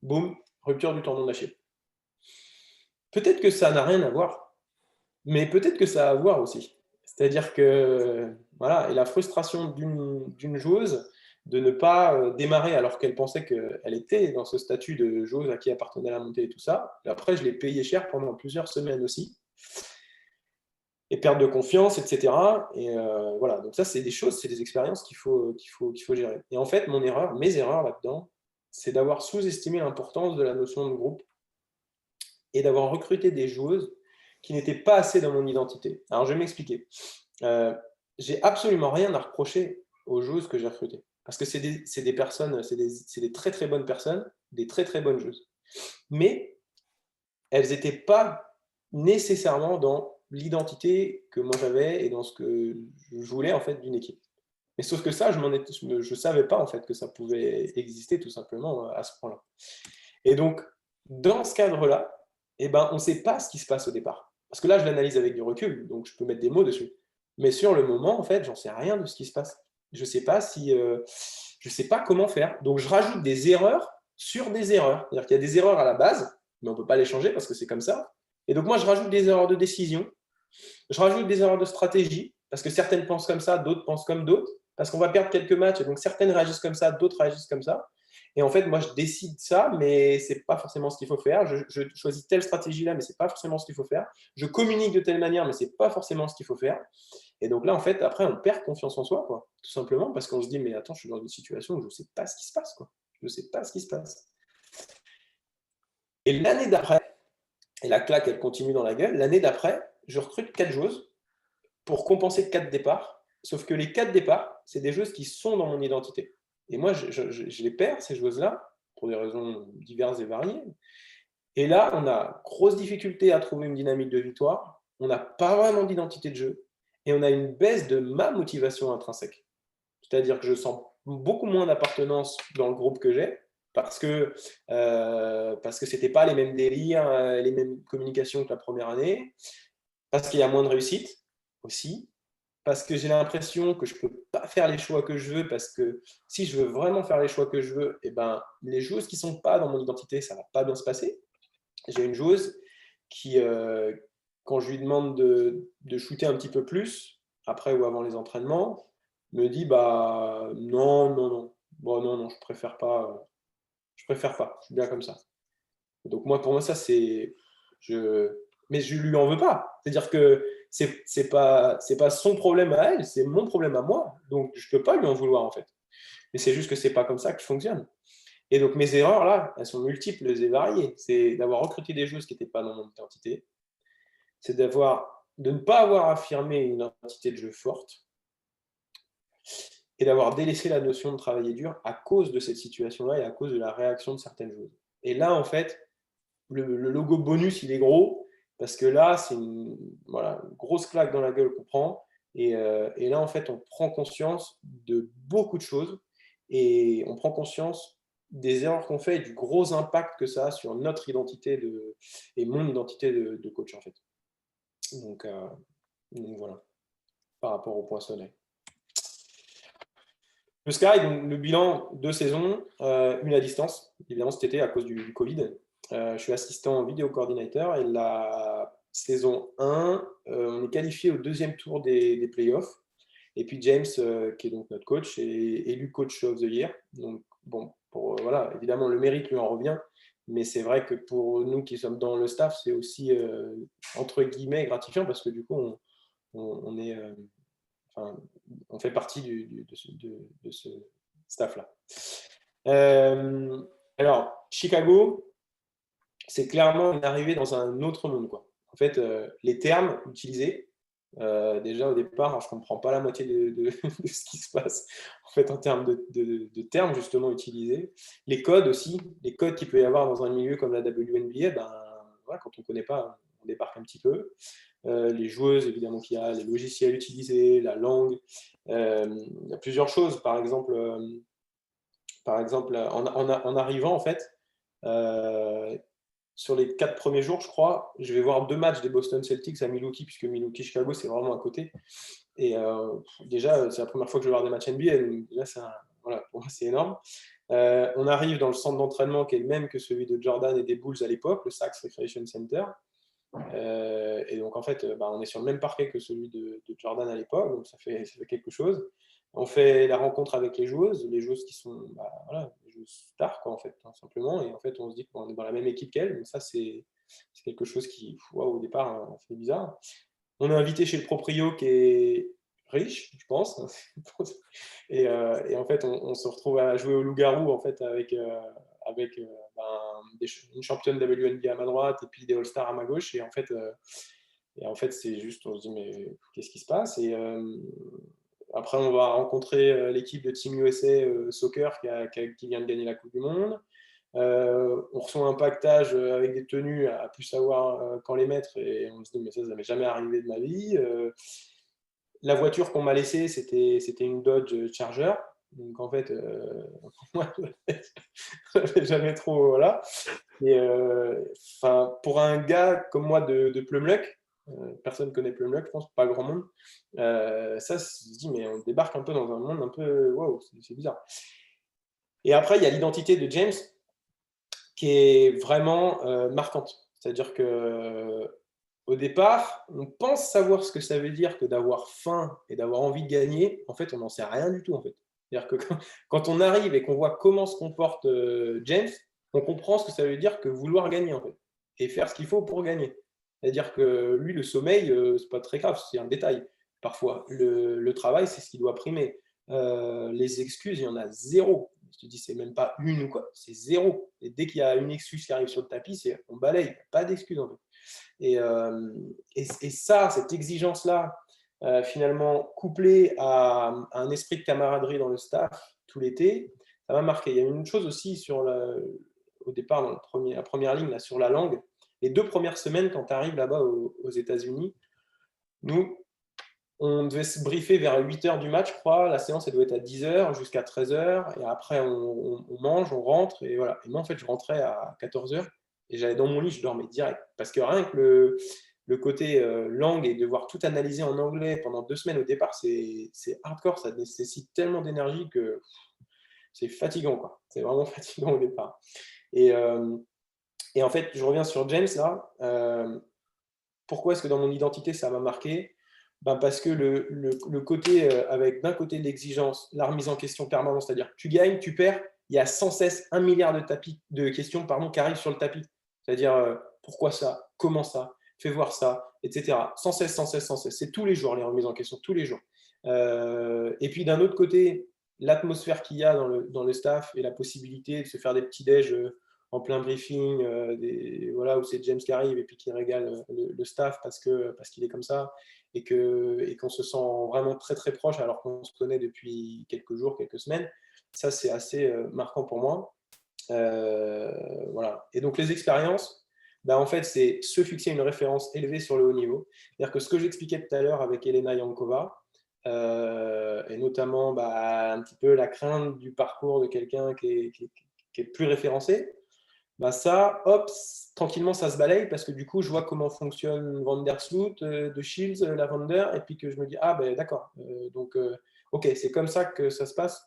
boum, rupture du tendon d'Achille. Peut-être que ça n'a rien à voir, mais peut-être que ça a à voir aussi. C'est-à-dire que, voilà, et la frustration d'une joueuse de ne pas démarrer alors qu'elle pensait qu'elle était dans ce statut de joueuse à qui appartenait la montée et tout ça. Et après, je l'ai payé cher pendant plusieurs semaines aussi. Et perte de confiance, etc. Et voilà, donc ça, c'est des choses, c'est des expériences qu'il faut gérer. Et en fait, mes erreurs là-dedans, c'est d'avoir sous-estimé l'importance de la notion de groupe et d'avoir recruté des joueuses qui n'étaient pas assez dans mon identité. Alors, je vais m'expliquer. j'ai absolument rien à reprocher aux joueuses que j'ai recrutées. Parce que c'est des personnes, c'est des très très bonnes personnes, des très très bonnes joueuses. Mais elles n'étaient pas nécessairement dans l'identité que moi j'avais et dans ce que je voulais en fait d'une équipe. Mais sauf que ça, je savais pas en fait que ça pouvait exister tout simplement à ce point-là. Et donc, dans ce cadre-là, eh ben, on ne sait pas ce qui se passe au départ. Parce que là, je l'analyse avec du recul, donc je peux mettre des mots dessus. Mais sur le moment, en fait, j'en sais rien de ce qui se passe. Je sais pas si, je sais pas comment faire. Donc, je rajoute des erreurs sur des erreurs. C'est-à-dire qu'il y a des erreurs à la base, mais on ne peut pas les changer parce que c'est comme ça. Et donc, moi, je rajoute des erreurs de décision. Je rajoute des erreurs de stratégie, parce que certaines pensent comme ça, d'autres pensent comme d'autres, parce qu'on va perdre quelques matchs, et donc certaines réagissent comme ça, d'autres réagissent comme ça. Et en fait, moi, je décide ça, mais ce n'est pas forcément ce qu'il faut faire. Je choisis telle stratégie-là, mais ce n'est pas forcément ce qu'il faut faire. Je communique de telle manière, mais ce n'est pas forcément ce qu'il faut faire. Et donc là, en fait, après, on perd confiance en soi, quoi, tout simplement, parce qu'on se dit, mais attends, je suis dans une situation où je ne sais pas ce qui se passe, quoi. Je ne sais pas ce qui se passe. Et l'année d'après, et la claque, elle continue dans la gueule, l'année d'après, je recrute 4 joueuses pour compenser 4 départs. Sauf que les 4 départs, c'est des joueuses qui sont dans mon identité. Et moi, je les perds, ces joueuses-là, pour des raisons diverses et variées. Et là, on a grosse difficulté à trouver une dynamique de victoire. On n'a pas vraiment d'identité de jeu. Et on a une baisse de ma motivation intrinsèque. C'est-à-dire que je sens beaucoup moins d'appartenance dans le groupe que j'ai, parce que ce n'était pas les mêmes délires, les mêmes communications que la première année, parce qu'il y a moins de réussite aussi, parce que j'ai l'impression que je ne peux pas faire les choix que je veux, parce que si je veux vraiment faire les choix que je veux, eh ben, les joueuses qui ne sont pas dans mon identité, ça ne va pas bien se passer. J'ai une joueuse qui, quand je lui demande de shooter un petit peu plus, après ou avant les entraînements, me dit bah non, non, non, bon, non, non, je préfère pas, je suis bien comme ça. Donc moi, pour moi, ça c'est, mais je lui en veux pas. C'est-à-dire que c'est pas son problème à elle, c'est mon problème à moi. Donc je peux pas lui en vouloir en fait. Mais c'est juste que c'est pas comme ça que je fonctionne. Et donc mes erreurs là, elles sont multiples et variées. C'est d'avoir recruté des joueuses qui n'étaient pas dans mon identité. C'est de ne pas avoir affirmé une identité de jeu forte et d'avoir délaissé la notion de travailler dur à cause de cette situation-là et à cause de la réaction de certaines joueuses. Et là, en fait, le logo bonus, il est gros, parce que là, c'est une grosse claque dans la gueule qu'on prend. Et là, en fait, on prend conscience de beaucoup de choses et on prend conscience des erreurs qu'on fait et du gros impact que ça a sur notre identité et mon identité de coach, en fait. Donc voilà, par rapport au poinçonnet. Le Sky, donc le bilan de saison, une à distance, évidemment cet été à cause du Covid. Je suis assistant vidéo coordinateur et la saison 1, on est qualifié au deuxième tour des playoffs. Et puis James, qui est donc notre coach, est élu coach of the year. Donc bon, voilà, évidemment le mérite lui en revient, mais c'est vrai que pour nous qui sommes dans le staff, c'est aussi entre guillemets gratifiant parce que du coup on est on fait partie de ce staff-là. Alors, Chicago, c'est clairement une arrivée dans un autre monde, quoi. En fait, les termes utilisés, déjà au départ, je ne comprends pas la moitié de ce qui se passe en fait en termes de termes justement utilisés. Les codes aussi, les codes qu'il peut y avoir dans un milieu comme la WNBA, voilà, quand on ne connaît pas, on débarque un petit peu. Les joueuses évidemment qu'il y a, les logiciels utilisés, la langue. Il y a plusieurs choses. Par exemple en arrivant en fait, sur les 4 premiers jours, je crois, je vais voir 2 matchs des Boston Celtics à Milwaukee, puisque Milwaukee-Chicago, c'est vraiment à côté. Et déjà, c'est la première fois que je vais voir des matchs NBA, donc déjà, voilà, pour moi, c'est énorme. On arrive dans le centre d'entraînement qui est le même que celui de Jordan et des Bulls à l'époque, le Saks Recreation Center. Et donc, en fait, on est sur le même parquet que celui de Jordan à l'époque, donc ça fait quelque chose. On fait la rencontre avec les joueuses qui sont les joueuses stars, quoi, en fait, tout simplement. Et en fait, on se dit qu'on est dans la même équipe qu'elles. Donc ça, c'est quelque chose qui, au départ, fait bizarre. On est invité chez le proprio qui est riche, je pense. Et en fait, on se retrouve à jouer au loup-garou en fait, avec une championne WNBA à ma droite et puis des All-Stars à ma gauche. Et en fait, Et en fait, c'est juste, on se dit, mais qu'est-ce qui se passe? Et après, on va rencontrer l'équipe de Team USA Soccer qui vient de gagner la Coupe du Monde. On reçoit un pactage avec des tenues à plus savoir quand les mettre, et on se dit, mais ça m'est jamais arrivé de ma vie. La voiture qu'on m'a laissée, c'était une Dodge Charger. Donc en fait, moi, j'avais jamais trop. Voilà. Et pour un gars comme moi de Plumluck, personne ne connaît Plumluck, je pense, pas grand monde, ça se dit, mais on débarque un peu dans un monde un peu. Waouh, c'est bizarre. Et après, il y a l'identité de James qui est vraiment marquante. C'est-à-dire que au départ, on pense savoir ce que ça veut dire que d'avoir faim et d'avoir envie de gagner. En fait, on n'en sait rien du tout. En fait. C'est-à-dire que quand on arrive et qu'on voit comment se comporte James, on comprend ce que ça veut dire que vouloir gagner en fait, et faire ce qu'il faut pour gagner. C'est-à-dire que lui, le sommeil, c'est pas très grave, c'est un détail. Parfois, le travail, c'est ce qui doit primer. Les excuses, il y en a zéro. Je te dis, c'est même pas une ou quoi, c'est zéro. Et dès qu'il y a une excuse qui arrive sur le tapis, on balaye, pas d'excuses en fait. Et ça, cette exigence-là, finalement, couplée à un esprit de camaraderie dans le staff tout l'été, ça m'a marqué. Il y a une chose aussi au départ, dans la première ligne, là, sur la langue. Les 2 premières semaines, quand tu arrives là-bas aux États-Unis, nous, on devait se briefer vers 8h du match, je crois. La séance, elle doit être à 10h jusqu'à 13h. Et après, on mange, on rentre. Et voilà. Et moi, en fait, je rentrais à 14h. Et j'allais dans mon lit, je dormais direct. Parce que rien que le côté langue et devoir tout analyser en anglais pendant 2 semaines au départ, c'est hardcore. Ça nécessite tellement d'énergie que c'est fatigant, quoi. C'est vraiment fatigant au départ. Et en fait, je reviens sur James, là. Pourquoi est-ce que dans mon identité, ça m'a marqué? Parce que le côté, avec d'un côté l'exigence, la remise en question permanente, c'est-à-dire tu gagnes, tu perds, il y a sans cesse 1 milliard de questions qui arrivent sur le tapis. C'est-à-dire, pourquoi ça? Comment ça? Fais voir ça, etc. Sans cesse, sans cesse, sans cesse. C'est tous les jours les remises en question, tous les jours. Et puis d'un autre côté, l'atmosphère qu'il y a dans le staff et la possibilité de se faire des petits déj en plein briefing, voilà, où c'est James qui arrive et puis qui régale le staff parce qu'il est comme ça, et qu'on se sent vraiment très très proche alors qu'on se connaît depuis quelques jours, quelques semaines. Ça, c'est assez marquant pour moi. Voilà. Et donc les expériences, en fait, c'est se fixer une référence élevée sur le haut niveau. C'est-à-dire que ce que j'expliquais tout à l'heure avec Elena Yankova, et notamment un petit peu la crainte du parcours de quelqu'un qui est plus référencé, ça, hop, tranquillement, ça se balaye parce que du coup, je vois comment fonctionne Van der Sloot, de Shields, Lavender, et puis que je me dis, ah ben d'accord, donc ok, c'est comme ça que ça se passe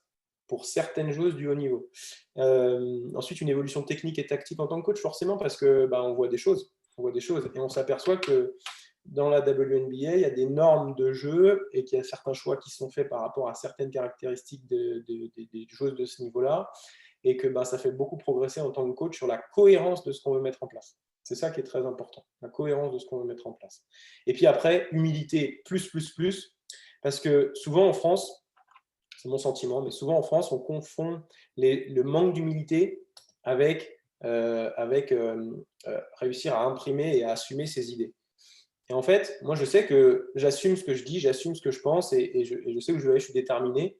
pour certaines choses du haut niveau. Ensuite, une évolution technique et tactique en tant que coach, forcément, parce que on voit des choses, et on s'aperçoit que dans la WNBA, il y a des normes de jeu et qu'il y a certains choix qui sont faits par rapport à certaines caractéristiques des choses de ce niveau-là, et que ça fait beaucoup progresser en tant que coach sur la cohérence de ce qu'on veut mettre en place. C'est ça qui est très important, la cohérence de ce qu'on veut mettre en place. Et puis après, humilité plus, parce que souvent en France, c'est mon sentiment, mais souvent en France, on confond le manque d'humilité avec réussir à imprimer et à assumer ses idées. Et en fait, moi, je sais que j'assume ce que je dis, j'assume ce que je pense, et je sais où je vais, je suis déterminé.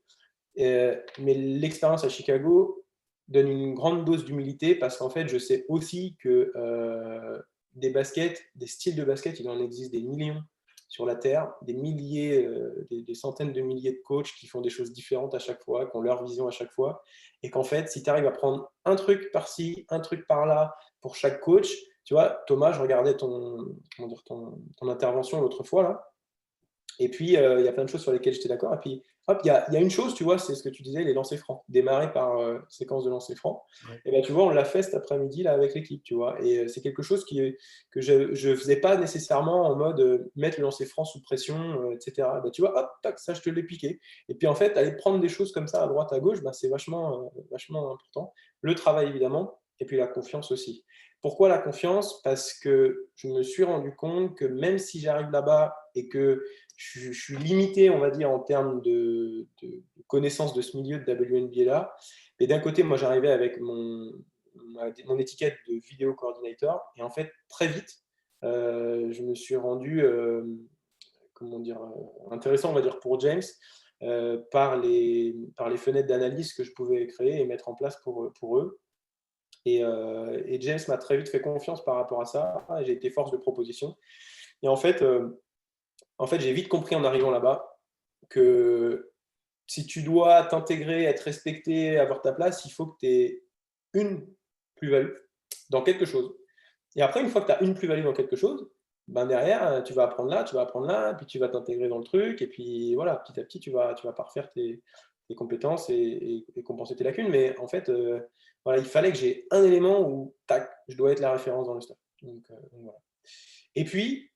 Mais l'expérience à Chicago donne une grande dose d'humilité parce qu'en fait, je sais aussi que des styles de basket, il en existe des millions sur la Terre, des milliers, des centaines de milliers de coachs qui font des choses différentes à chaque fois, qui ont leur vision à chaque fois, et qu'en fait, si tu arrives à prendre un truc par-ci, un truc par-là pour chaque coach, tu vois, Thomas, je regardais ton intervention l'autre fois, là, et puis, il y a plein de choses sur lesquelles j'étais d'accord. Et puis, hop, il y a une chose, tu vois, c'est ce que tu disais, les lancers francs. Démarrer par séquence de lancers francs. Ouais. Et tu vois, on l'a fait cet après-midi là, avec l'équipe, tu vois. Et c'est quelque chose que je ne faisais pas nécessairement en mode mettre le lancer franc sous pression, etc. Tu vois, hop, tac, ça, je te l'ai piqué. Et puis, en fait, aller prendre des choses comme ça à droite, à gauche, c'est vachement important. Le travail, évidemment, et puis la confiance aussi. Pourquoi la confiance? Parce que je me suis rendu compte que même si j'arrive là-bas et que je suis limité, on va dire, en termes de connaissance de ce milieu de WNBA-là, mais d'un côté, moi, j'arrivais avec mon étiquette de vidéo coordinator, et en fait, très vite, je me suis rendu, comment dire, intéressant, on va dire, pour James, par les fenêtres d'analyse que je pouvais créer et mettre en place pour eux. Et James m'a très vite fait confiance par rapport à ça. J'ai été force de proposition. Et en fait, j'ai vite compris en arrivant là-bas que si tu dois t'intégrer, être respecté, avoir ta place, il faut que tu aies une plus-value dans quelque chose. Et après, une fois que tu as une plus-value dans quelque chose, ben derrière, tu vas apprendre là, puis tu vas t'intégrer dans le truc, et puis voilà, petit à petit, tu vas parfaire tes compétences et compenser tes lacunes. Mais en fait, voilà, il fallait que j'ai un élément où, tac, je dois être la référence dans le staff. Donc voilà. Et puis,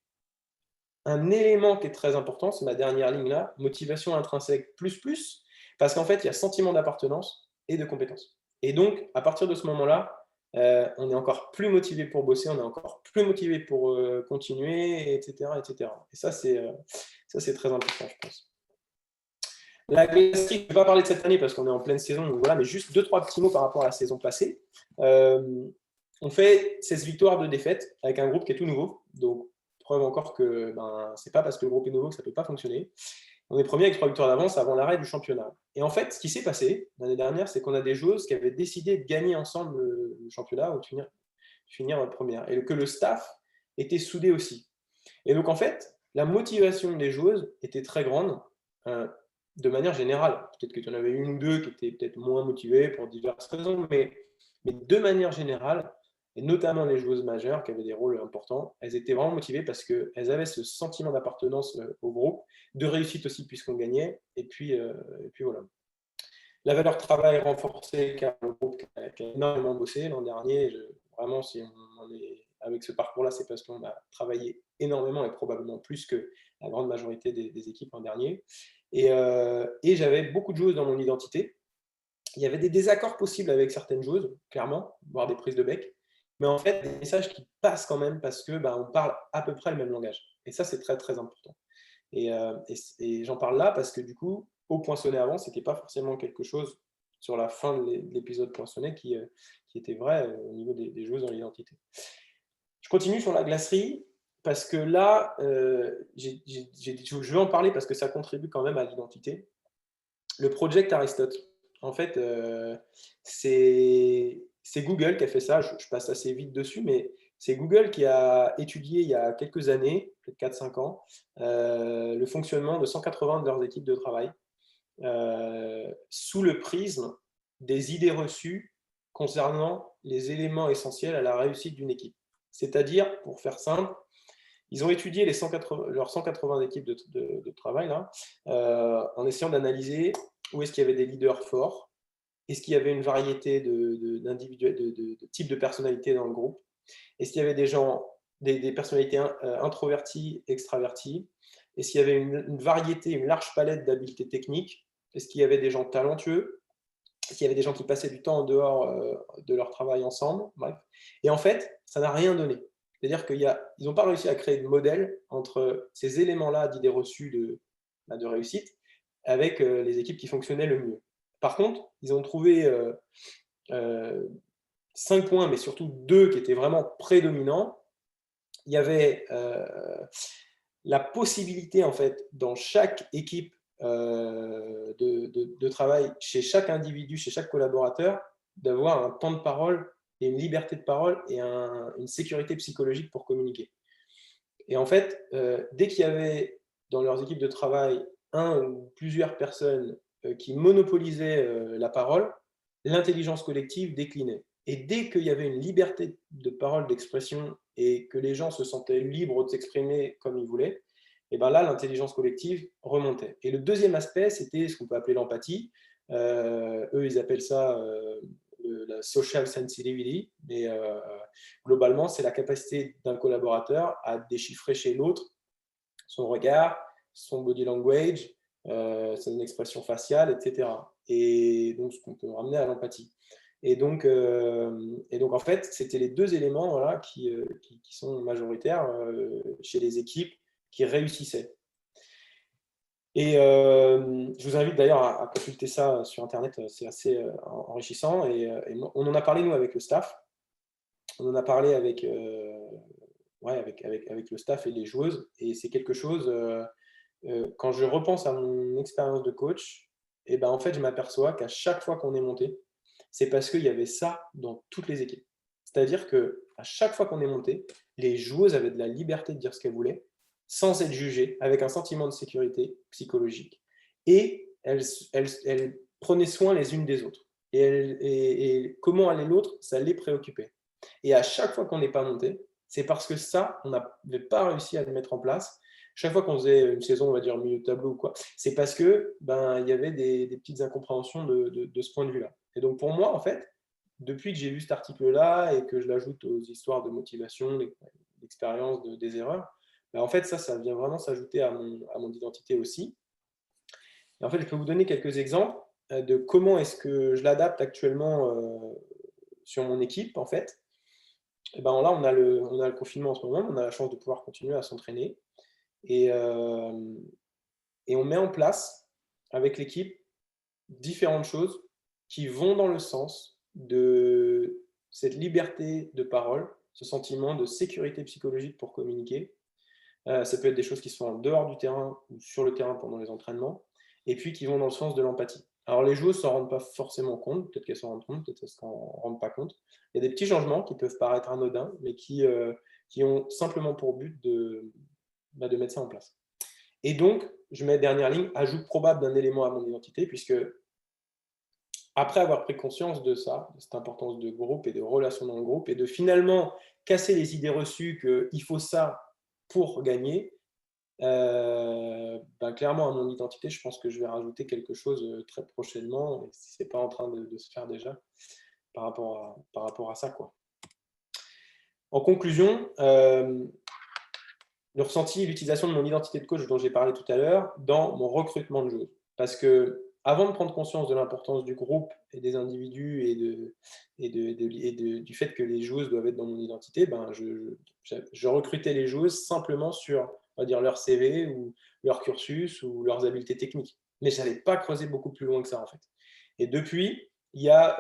un élément qui est très important, c'est ma dernière ligne là, motivation intrinsèque plus, parce qu'en fait, il y a sentiment d'appartenance et de compétence. Et donc, à partir de ce moment-là, on est encore plus motivé pour bosser, on est encore plus motivé pour continuer, etc., etc. Et ça, c'est très important, je pense. La glacerie, je ne vais pas parler de cette année parce qu'on est en pleine saison, donc voilà, mais juste 2-3 petits mots par rapport à la saison passée. On fait 16 victoires de défaites avec un groupe qui est tout nouveau. Donc, preuve encore que c'est pas parce que le groupe est nouveau que ça ne peut pas fonctionner. On est premier avec 3 victoires d'avance avant l'arrêt du championnat. Et en fait, ce qui s'est passé l'année dernière, c'est qu'on a des joueuses qui avaient décidé de gagner ensemble le championnat ou de finir première. Et que le staff était soudé aussi. Et donc, en fait, la motivation des joueuses était très grande. De manière générale, peut-être que tu en avais une ou deux qui étaient peut-être moins motivées pour diverses raisons, mais de manière générale, et notamment les joueuses majeures qui avaient des rôles importants, elles étaient vraiment motivées parce qu'elles avaient ce sentiment d'appartenance au groupe, de réussite aussi puisqu'on gagnait, et puis voilà. La valeur travail renforcée car le groupe qui a énormément bossé l'an dernier. Vraiment, si on est avec ce parcours-là, c'est parce qu'on a travaillé énormément et probablement plus que la grande majorité des équipes l'an dernier. Et j'avais beaucoup de joueuses dans mon identité. Il y avait des désaccords possibles avec certaines joueuses, clairement, voire des prises de bec. Mais en fait, des messages qui passent quand même parce que on parle à peu près le même langage. Et ça, c'est très, très important. Et j'en parle là parce que du coup, au poinçonnet avant, c'était pas forcément quelque chose sur la fin de l'épisode poinçonnet qui était vrai au niveau des joueuses dans l'identité. Je continue sur la glacerie parce que là, je vais en parler parce que ça contribue quand même à l'identité. Le Project Aristote, en fait, c'est Google qui a fait ça. Je passe assez vite dessus, mais c'est Google qui a étudié il y a quelques années, peut-être 4-5 ans, le fonctionnement de 180 de leurs équipes de travail sous le prisme des idées reçues concernant les éléments essentiels à la réussite d'une équipe. C'est-à-dire, pour faire simple, ils ont étudié leurs 180 équipes de travail là, en essayant d'analyser où est-ce qu'il y avait des leaders forts, est-ce qu'il y avait une variété de types de personnalités dans le groupe, est-ce qu'il y avait des personnalités introverties, extraverties, est-ce qu'il y avait une variété, une large palette d'habiletés techniques, est-ce qu'il y avait des gens talentueux, est-ce qu'il y avait des gens qui passaient du temps en dehors de leur travail ensemble, bref. Et en fait, ça n'a rien donné. C'est-à-dire qu'ils n'ont pas réussi à créer de modèle entre ces éléments-là d'idées reçues de réussite avec les équipes qui fonctionnaient le mieux. Par contre, ils ont trouvé 5 points, mais surtout 2 qui étaient vraiment prédominants. Il y avait la possibilité, en fait, dans chaque équipe de travail, chez chaque individu, chez chaque collaborateur, d'avoir un temps de parole et une liberté de parole et une sécurité psychologique pour communiquer. Et en fait, dès qu'il y avait dans leurs équipes de travail un ou plusieurs personnes qui monopolisaient la parole, l'intelligence collective déclinait. Et dès qu'il y avait une liberté de parole, d'expression, et que les gens se sentaient libres de s'exprimer comme ils voulaient, et bien là, l'intelligence collective remontait. Et le deuxième aspect, c'était ce qu'on peut appeler l'empathie. Eux, ils appellent ça la social sensitivity, mais globalement, c'est la capacité d'un collaborateur à déchiffrer chez l'autre son regard, son body language, son expression faciale, etc. Et donc, ce qu'on peut ramener à l'empathie. Et donc, en fait, c'était les 2 éléments voilà, qui sont majoritaires chez les équipes qui réussissaient. Et je vous invite d'ailleurs à consulter ça sur Internet, c'est assez enrichissant. Et on en a parlé, nous, avec le staff. On en a parlé avec avec le staff et les joueuses. Et c'est quelque chose, quand je repense à mon expérience de coach, et ben, en fait, je m'aperçois qu'à chaque fois qu'on est monté, c'est parce qu'il y avait ça dans toutes les équipes. C'est-à-dire qu'à chaque fois qu'on est monté, les joueuses avaient de la liberté de dire ce qu'elles voulaient, sans être jugées, avec un sentiment de sécurité psychologique. Et elles prenaient soin les unes des autres. Et comment allait l'autre, ça les préoccupait. Et à chaque fois qu'on n'est pas monté, c'est parce que ça, on n'avait pas réussi à le mettre en place. Chaque fois qu'on faisait une saison, on va dire milieu de tableau ou quoi, c'est parce que il y avait des petites incompréhensions de ce point de vue-là. Et donc pour moi, en fait, depuis que j'ai vu cet article-là et que je l'ajoute aux histoires de motivation, d'expérience, des erreurs, en fait, ça vient vraiment s'ajouter à mon identité aussi. Et en fait, je peux vous donner quelques exemples de comment est-ce que je l'adapte actuellement sur mon équipe, en fait. Et ben là, on a le confinement en ce moment, on a la chance de pouvoir continuer à s'entraîner. Et on met en place, avec l'équipe, différentes choses qui vont dans le sens de cette liberté de parole, ce sentiment de sécurité psychologique pour communiquer. Ça peut être des choses qui sont en dehors du terrain ou sur le terrain pendant les entraînements, et puis qui vont dans le sens de l'empathie. Alors les joueuses ne s'en rendent pas forcément compte, peut-être qu'elles s'en rendent compte, peut-être qu'elles ne s'en rendent pas compte. Il y a des petits changements qui peuvent paraître anodins, mais qui ont simplement pour but de mettre ça en place. Et donc, je mets dernière ligne, ajout probable d'un élément à mon identité, puisque après avoir pris conscience de ça, de cette importance de groupe et de relation dans le groupe, et de finalement casser les idées reçues qu'il faut ça pour gagner, clairement à mon identité, je pense que je vais rajouter quelque chose très prochainement, et si ce n'est pas en train de se faire déjà, par rapport à ça, quoi. En conclusion, le ressenti et l'utilisation de mon identité de coach dont j'ai parlé tout à l'heure dans mon recrutement de joueurs. Parce que avant de prendre conscience de l'importance du groupe et des individus et du fait que les joueuses doivent être dans mon identité, je recrutais les joueuses simplement sur, on va dire, leur CV ou leur cursus ou leurs habiletés techniques. Mais je n'allais pas creuser beaucoup plus loin que ça, en fait. Et depuis, il y a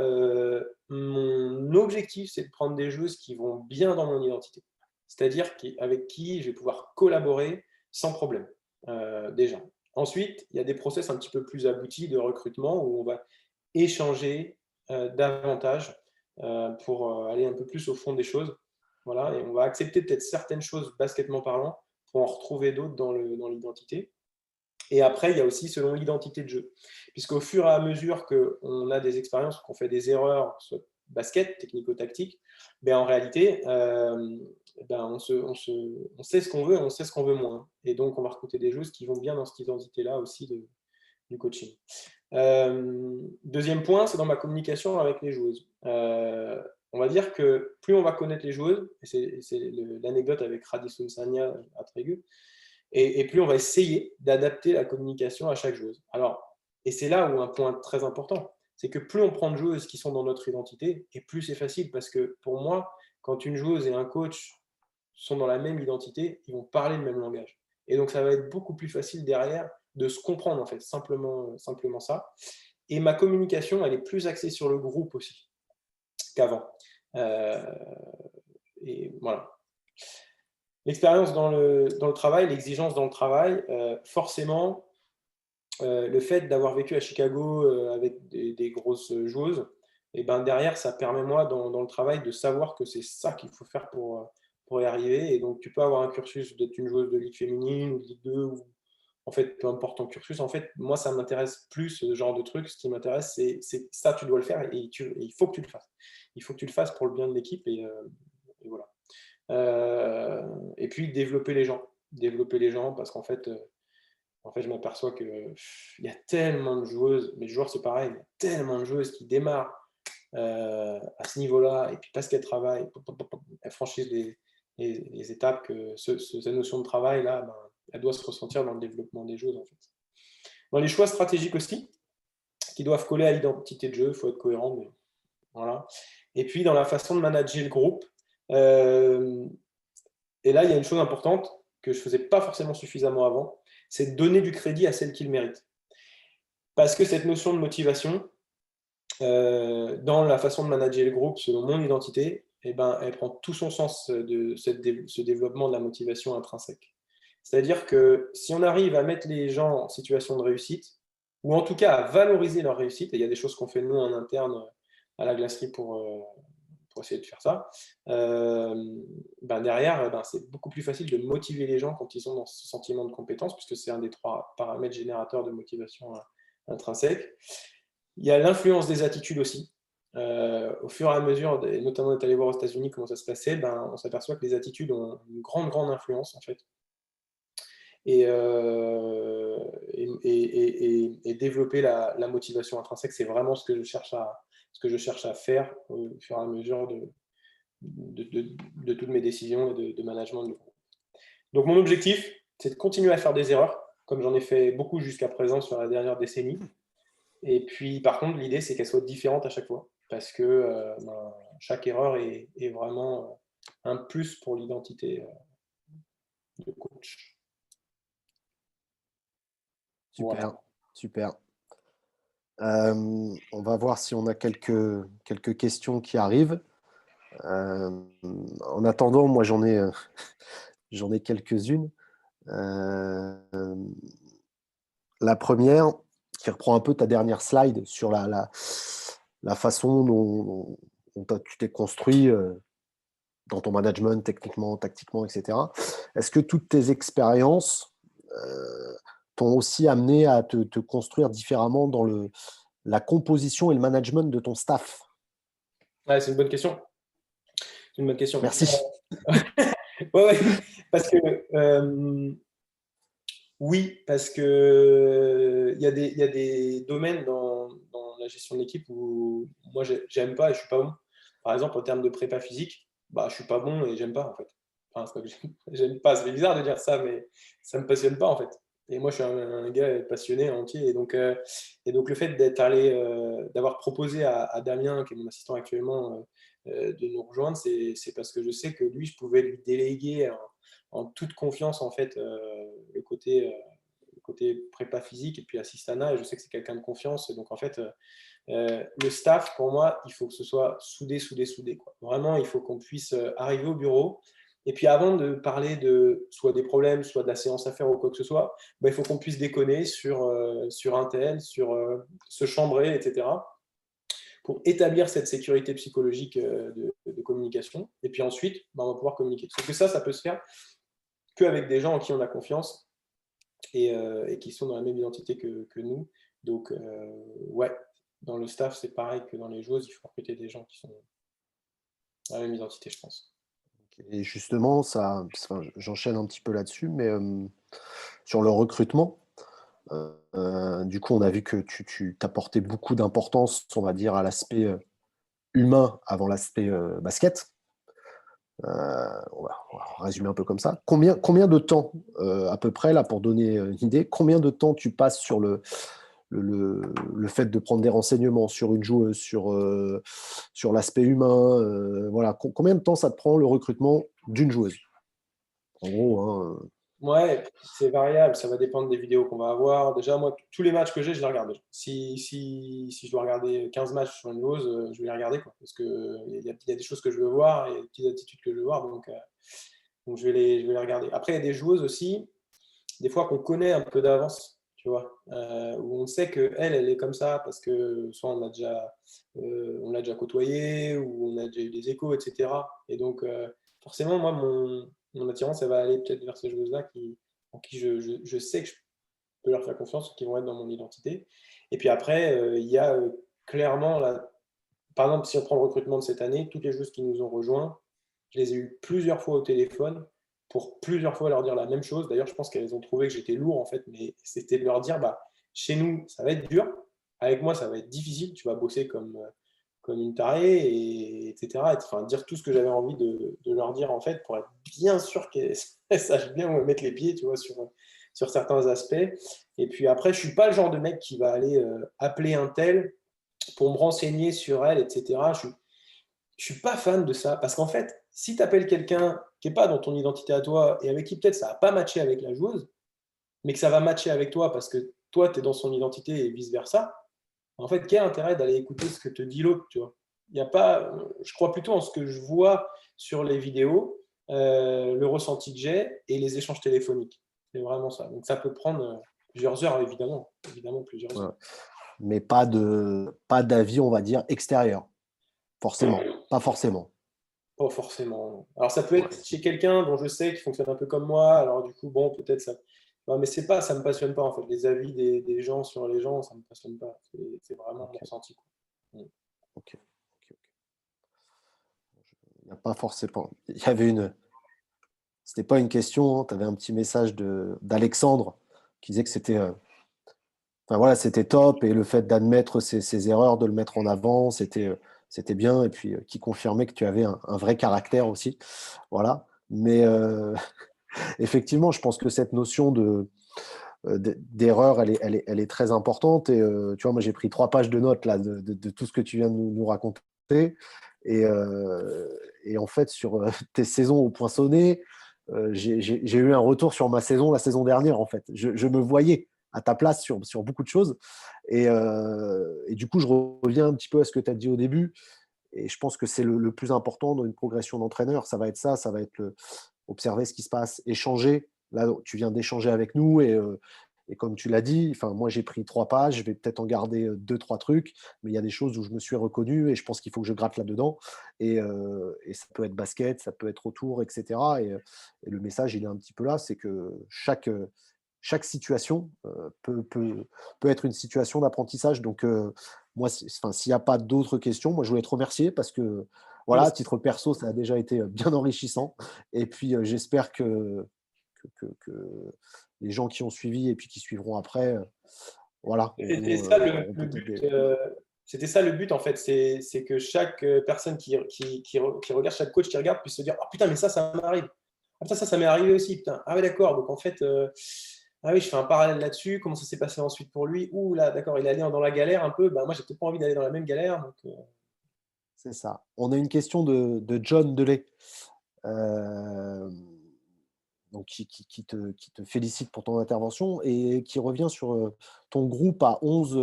mon objectif, c'est de prendre des joueuses qui vont bien dans mon identité. C'est-à-dire avec qui je vais pouvoir collaborer sans problème, déjà. Ensuite, il y a des process un petit peu plus aboutis de recrutement où on va échanger davantage pour aller un peu plus au fond des choses. Voilà, et on va accepter peut-être certaines choses basketement parlant pour en retrouver d'autres dans l'identité. Et après, il y a aussi selon l'identité de jeu. Puisqu'au fur et à mesure qu'on a des expériences, qu'on fait des erreurs, soit basket, technico-tactique, en réalité, on sait ce qu'on veut et on sait ce qu'on veut moins. Et donc, on va recruter des joueuses qui vont bien dans cette identité-là aussi du coaching. Deuxième point, c'est dans ma communication avec les joueuses. On va dire que plus on va connaître les joueuses, et c'est l'anecdote avec Radisson Sania à Trégu, et plus on va essayer d'adapter la communication à chaque joueuse. Alors, et c'est là où un point très important, c'est que plus on prend de joueuses qui sont dans notre identité, et plus c'est facile, parce que pour moi, quand une joueuse et un coach sont dans la même identité, ils vont parler le même langage. Et donc, ça va être beaucoup plus facile derrière de se comprendre, en fait, simplement ça. Et ma communication, elle est plus axée sur le groupe aussi qu'avant. Et voilà. L'expérience dans le travail, l'exigence dans le travail, forcément, le fait d'avoir vécu à Chicago avec des grosses joueuses, et derrière, ça permet, moi, dans le travail, de savoir que c'est ça qu'il faut faire pour y arriver. Et donc, tu peux avoir un cursus d'être une joueuse de Ligue féminine ou de Ligue 2, ou en fait, peu importe ton cursus. En fait, moi, ça m'intéresse plus, ce genre de truc. Ce qui m'intéresse, c'est ça, tu dois le faire et il faut que tu le fasses. Il faut que tu le fasses pour le bien de l'équipe et voilà. Et puis, développer les gens parce qu'en fait, je m'aperçois qu'il y a tellement de joueuses, mais les joueurs, c'est pareil, il y a tellement de joueuses qui démarrent à ce niveau-là, et puis parce qu'elles travaillent, elles franchissent les étapes, que cette notion de travail-là, elle doit se ressentir dans le développement des joueuses, en fait. Dans les choix stratégiques aussi, qui doivent coller à l'identité de jeu, il faut être cohérent, mais voilà. Et puis, dans la façon de manager le groupe, et là, il y a une chose importante que je ne faisais pas forcément suffisamment avant, c'est de donner du crédit à celles qui le méritent. Parce que cette notion de motivation, dans la façon de manager le groupe, selon mon identité, eh ben, elle prend tout son sens de ce développement de la motivation intrinsèque. C'est-à-dire que si on arrive à mettre les gens en situation de réussite, ou en tout cas à valoriser leur réussite, et il y a des choses qu'on fait nous en interne à la glacerie pour essayer de faire ça, ben derrière, ben c'est beaucoup plus facile de motiver les gens quand ils sont dans ce sentiment de compétence, puisque c'est un des 3 paramètres générateurs de motivation intrinsèque. Il y a l'influence des attitudes aussi. Au fur et à mesure, et notamment on est allé voir aux États-Unis comment ça se passait, ben, on s'aperçoit que les attitudes ont une grande influence en fait. Et, développer la motivation intrinsèque, c'est vraiment ce que je cherche à faire au fur et à mesure de toutes mes décisions et de management de groupe. Donc mon objectif, c'est de continuer à faire des erreurs, comme j'en ai fait beaucoup jusqu'à présent sur la dernière décennie. Et puis par contre, l'idée, c'est qu'elles soient différentes à chaque fois, parce que ben, chaque erreur est vraiment un plus pour l'identité de coach. Super, Voilà. super. On va voir si on a quelques questions qui arrivent. En attendant, moi j'en ai quelques-unes. La première, qui reprend un peu ta dernière slide sur la façon dont tu t'es construit dans ton management, techniquement, tactiquement, etc. Est-ce que toutes tes expériences t'ont aussi amené à te construire différemment dans la composition et le management de ton staff? Ouais, c'est une bonne question. C'est une bonne question. Merci. Ouais, parce que oui, parce que il y a des domaines dans la gestion de l'équipe où moi j'aime pas et je suis pas bon. Par exemple, en termes de prépa physique, bah je suis pas bon et j'aime pas en fait. Enfin, c'est pas que j'aime pas, c'est bizarre de dire ça, mais ça me passionne pas en fait. Et moi, je suis un gars passionné entier, et donc le fait d'avoir proposé à Damien, qui est mon assistant actuellement, de nous rejoindre, c'est parce que je sais que lui, je pouvais lui déléguer en toute confiance en fait le côté prépa physique et puis assistana, et je sais que c'est quelqu'un de confiance, et donc en fait le staff pour moi il faut que ce soit soudé quoi. Vraiment il faut qu'on puisse arriver au bureau, et puis avant de parler de soit des problèmes, soit de la séance à faire ou quoi que ce soit, bah, il faut qu'on puisse déconner sur un tel, sur se chambrer, etc., pour établir cette sécurité psychologique de communication, et puis ensuite bah, on va pouvoir communiquer. Sauf que ça peut se faire qu'avec des gens en qui on a confiance et qui sont dans la même identité que nous. Donc, ouais, dans le staff, c'est pareil que dans les joueuses, il faut recruter des gens qui sont dans la même identité, je pense. Et justement, j'enchaîne un petit peu là-dessus, mais sur le recrutement, du coup, on a vu que tu t'apportais beaucoup d'importance, on va dire, à l'aspect humain avant l'aspect basket. On va résumer un peu comme ça. Combien de temps, à peu près, là, pour donner une idée, combien de temps tu passes sur le fait de prendre des renseignements sur une joueuse, sur l'aspect humain, voilà. Combien de temps ça te prend le recrutement d'une joueuse? En gros, hein, Ouais, c'est variable, ça va dépendre des vidéos qu'on va avoir. Déjà, moi, tous les matchs que j'ai, je les regarde déjà. Si je dois regarder 15 matchs sur une joueuse, je vais les regarder, quoi, parce qu'il y a des choses que je veux voir et des petites attitudes que je veux voir, donc je vais les regarder. Après, il y a des joueuses aussi, des fois qu'on connaît un peu d'avance, tu vois, où on sait qu'elle est comme ça parce que soit on l'a déjà côtoyée ou on a déjà eu des échos, etc. Et donc, forcément, moi, mon attirance, elle va aller peut-être vers ces joueuses-là en qui je sais que je peux leur faire confiance, qui vont être dans mon identité. Et puis après, il y a clairement, là, par exemple, si on prend le recrutement de cette année, toutes les joueuses qui nous ont rejoints, je les ai eues plusieurs fois au téléphone pour plusieurs fois leur dire la même chose. D'ailleurs, je pense qu'elles ont trouvé que j'étais lourd, en fait, mais c'était de leur dire, bah, chez nous, ça va être dur. Avec moi, ça va être difficile. Tu vas bosser comme une tarée, etc. Enfin, dire tout ce que j'avais envie de leur dire, en fait, pour être bien sûr qu'elles sachent bien où mettre les pieds, tu vois, sur certains aspects. Et puis après, je ne suis pas le genre de mec qui va aller appeler un tel pour me renseigner sur elle, etc. Je suis pas fan de ça, parce qu'en fait, si tu appelles quelqu'un qui n'est pas dans ton identité à toi et avec qui peut-être ça va pas matcher avec la joueuse, mais que ça va matcher avec toi parce que toi, tu es dans son identité et vice-versa, en fait, quel intérêt d'aller écouter ce que te dit l'autre, tu vois? il y a pas, je crois plutôt en ce que je vois sur les vidéos, le ressenti que j'ai et les échanges téléphoniques. C'est vraiment ça. Donc ça peut prendre plusieurs heures, évidemment plusieurs heures. Ouais. Mais pas d'avis, on va dire, extérieur. Forcément. Pas forcément. Pas forcément. Alors ça peut Ouais. être chez quelqu'un dont je sais qu'il fonctionne un peu comme moi, alors du coup, bon, peut-être ça. Ouais, mais ça me passionne pas en fait. Les avis des gens sur les gens, ça me passionne pas. C'est vraiment mon Ok. ressenti, quoi. Ok. Ok. Il n'y a pas forcément. Il y avait une. C'était pas une question. Tu avais un petit message d'Alexandre qui disait que c'était. Enfin voilà, c'était top et le fait d'admettre ses erreurs, de le mettre en avant, c'était bien et puis qui confirmait que tu avais un vrai caractère aussi. Voilà. Mais effectivement, je pense que cette notion d'erreur, elle est très importante. Et tu vois, moi, j'ai pris 3 pages de notes là, de tout ce que tu viens de nous raconter. Et, et en fait, sur tes saisons au poinçonné, j'ai eu un retour sur ma saison la saison dernière. En fait, je me voyais à ta place sur beaucoup de choses. Et du coup, je reviens un petit peu à ce que tu as dit au début. Et je pense que c'est le plus important dans une progression d'entraîneur. Ça va être ça, ça va être observer ce qui se passe, échanger. Là, tu viens d'échanger avec nous et comme tu l'as dit, enfin, moi j'ai pris 3 pages, je vais peut-être en garder 2, 3 trucs, mais il y a des choses où je me suis reconnu et je pense qu'il faut que je gratte là-dedans. Et ça peut être basket, ça peut être autour, etc. Et le message, il est un petit peu là, c'est que chaque situation peut être une situation d'apprentissage. Donc, moi, enfin, s'il n'y a pas d'autres questions, moi je voulais te remercier parce que voilà, à titre perso, ça a déjà été bien enrichissant. Et puis, j'espère que les gens qui ont suivi et puis qui suivront après, voilà, C'était ça auront peut-être des. c'était ça le but en fait, c'est que chaque personne qui regarde, chaque coach qui regarde puisse se dire: «Oh putain, mais ça m'arrive. Ah putain, ça m'est arrivé aussi, putain. Ah ouais, d'accord. Donc en fait, ah oui, je fais un parallèle là-dessus. Comment ça s'est passé ensuite pour lui? Ouh là, d'accord, il est allé dans la galère un peu. Bah moi, j'ai peut-être pas envie d'aller dans la même galère. Donc, C'est ça. On a une question de John Delay, euh, donc qui te félicite pour ton intervention et qui revient sur ton groupe à 11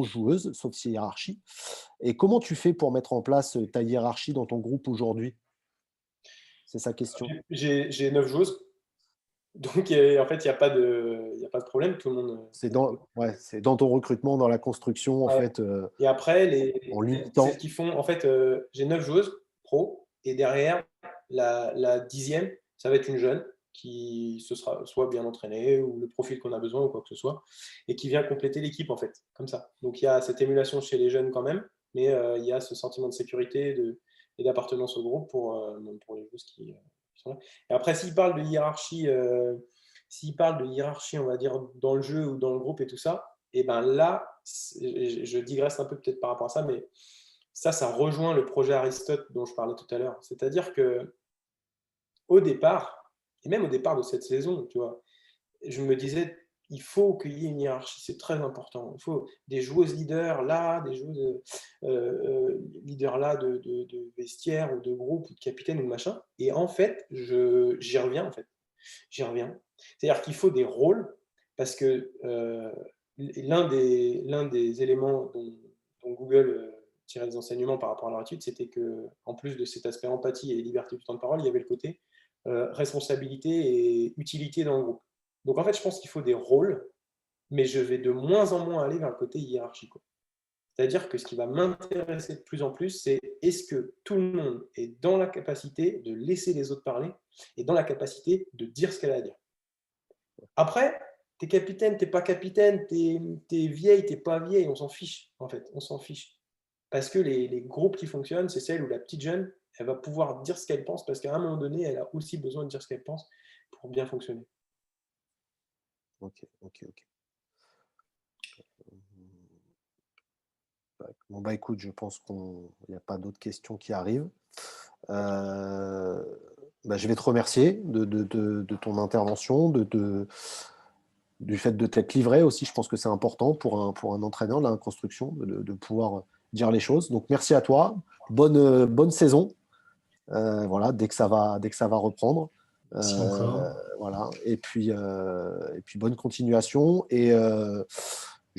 joueuses, sauf si hiérarchie. Et comment tu fais pour mettre en place ta hiérarchie dans ton groupe aujourd'hui? C'est sa question. j'ai 9 joueuses. Donc, en fait, il y a pas de problème. Tout le monde. C'est dans ton recrutement, dans la construction, en Ouais. fait, Et après, en celles limitant. qui font, en fait, j'ai 9 joueuses pro, et derrière, la 10e, ça va être une jeune qui se sera soit bien entraînée ou le profil qu'on a besoin ou quoi que ce soit, et qui vient compléter l'équipe, en fait, comme ça. Donc il y a cette émulation chez les jeunes quand même, mais il y a ce sentiment de sécurité et d'appartenance au groupe pour les joueuses qui sont là. Et après, s'il parle de hiérarchie, on va dire, dans le jeu ou dans le groupe et tout ça, et ben là, je digresse un peu peut-être par rapport à ça, mais ça rejoint le projet Aristote dont je parlais tout à l'heure. C'est-à-dire que au départ, et même au départ de cette saison, tu vois, je me disais, il faut qu'il y ait une hiérarchie, c'est très important. Il faut des joueuses leaders là, des joueuses leaders là de vestiaire ou de groupe ou de capitaine ou de machin. Et en fait, j'y reviens en fait. J'y reviens. C'est-à-dire qu'il faut des rôles parce que l'un des éléments dont Google tirait des enseignements par rapport à leur étude, c'était que en plus de cet aspect empathie et liberté du temps de parole, il y avait le côté responsabilité et utilité dans le groupe. Donc en fait, je pense qu'il faut des rôles, mais je vais de moins en moins aller vers le côté hiérarchique. C'est-à-dire que ce qui va m'intéresser de plus en plus, c'est est-ce que tout le monde est dans la capacité de laisser les autres parler et dans la capacité de dire ce qu'elle a à dire. Après, t'es capitaine, t'es pas capitaine, t'es vieille, t'es pas vieille, on s'en fiche, en fait, on s'en fiche. Parce que les groupes qui fonctionnent, c'est celle où la petite jeune, elle va pouvoir dire ce qu'elle pense, parce qu'à un moment donné, elle a aussi besoin de dire ce qu'elle pense pour bien fonctionner. Ok, ok, ok. Bon, bah écoute, je pense qu'il n'y a pas d'autres questions qui arrivent. Euh, Bah, je vais te remercier de ton intervention, du fait de t'être livré aussi. Je pense que c'est important pour un entraîneur de la construction de pouvoir dire les choses. Donc merci à toi. Bonne saison. Voilà, dès que ça va reprendre. Merci encore. Voilà. Et puis bonne continuation. Et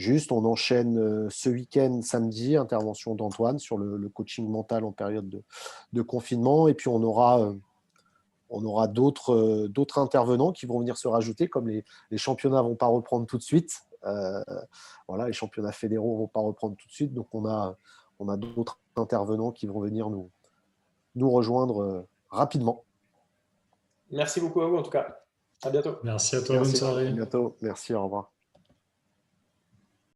Juste, on enchaîne ce week-end, samedi, intervention d'Antoine sur le coaching mental en période de confinement. Et puis, on aura d'autres intervenants qui vont venir se rajouter, comme les championnats ne vont pas reprendre tout de suite. Voilà, les championnats fédéraux ne vont pas reprendre tout de suite. Donc, on a d'autres intervenants qui vont venir nous rejoindre rapidement. Merci beaucoup à vous, en tout cas. À bientôt. Merci à toi, bonne Merci. soirée. À bientôt. Merci, au revoir.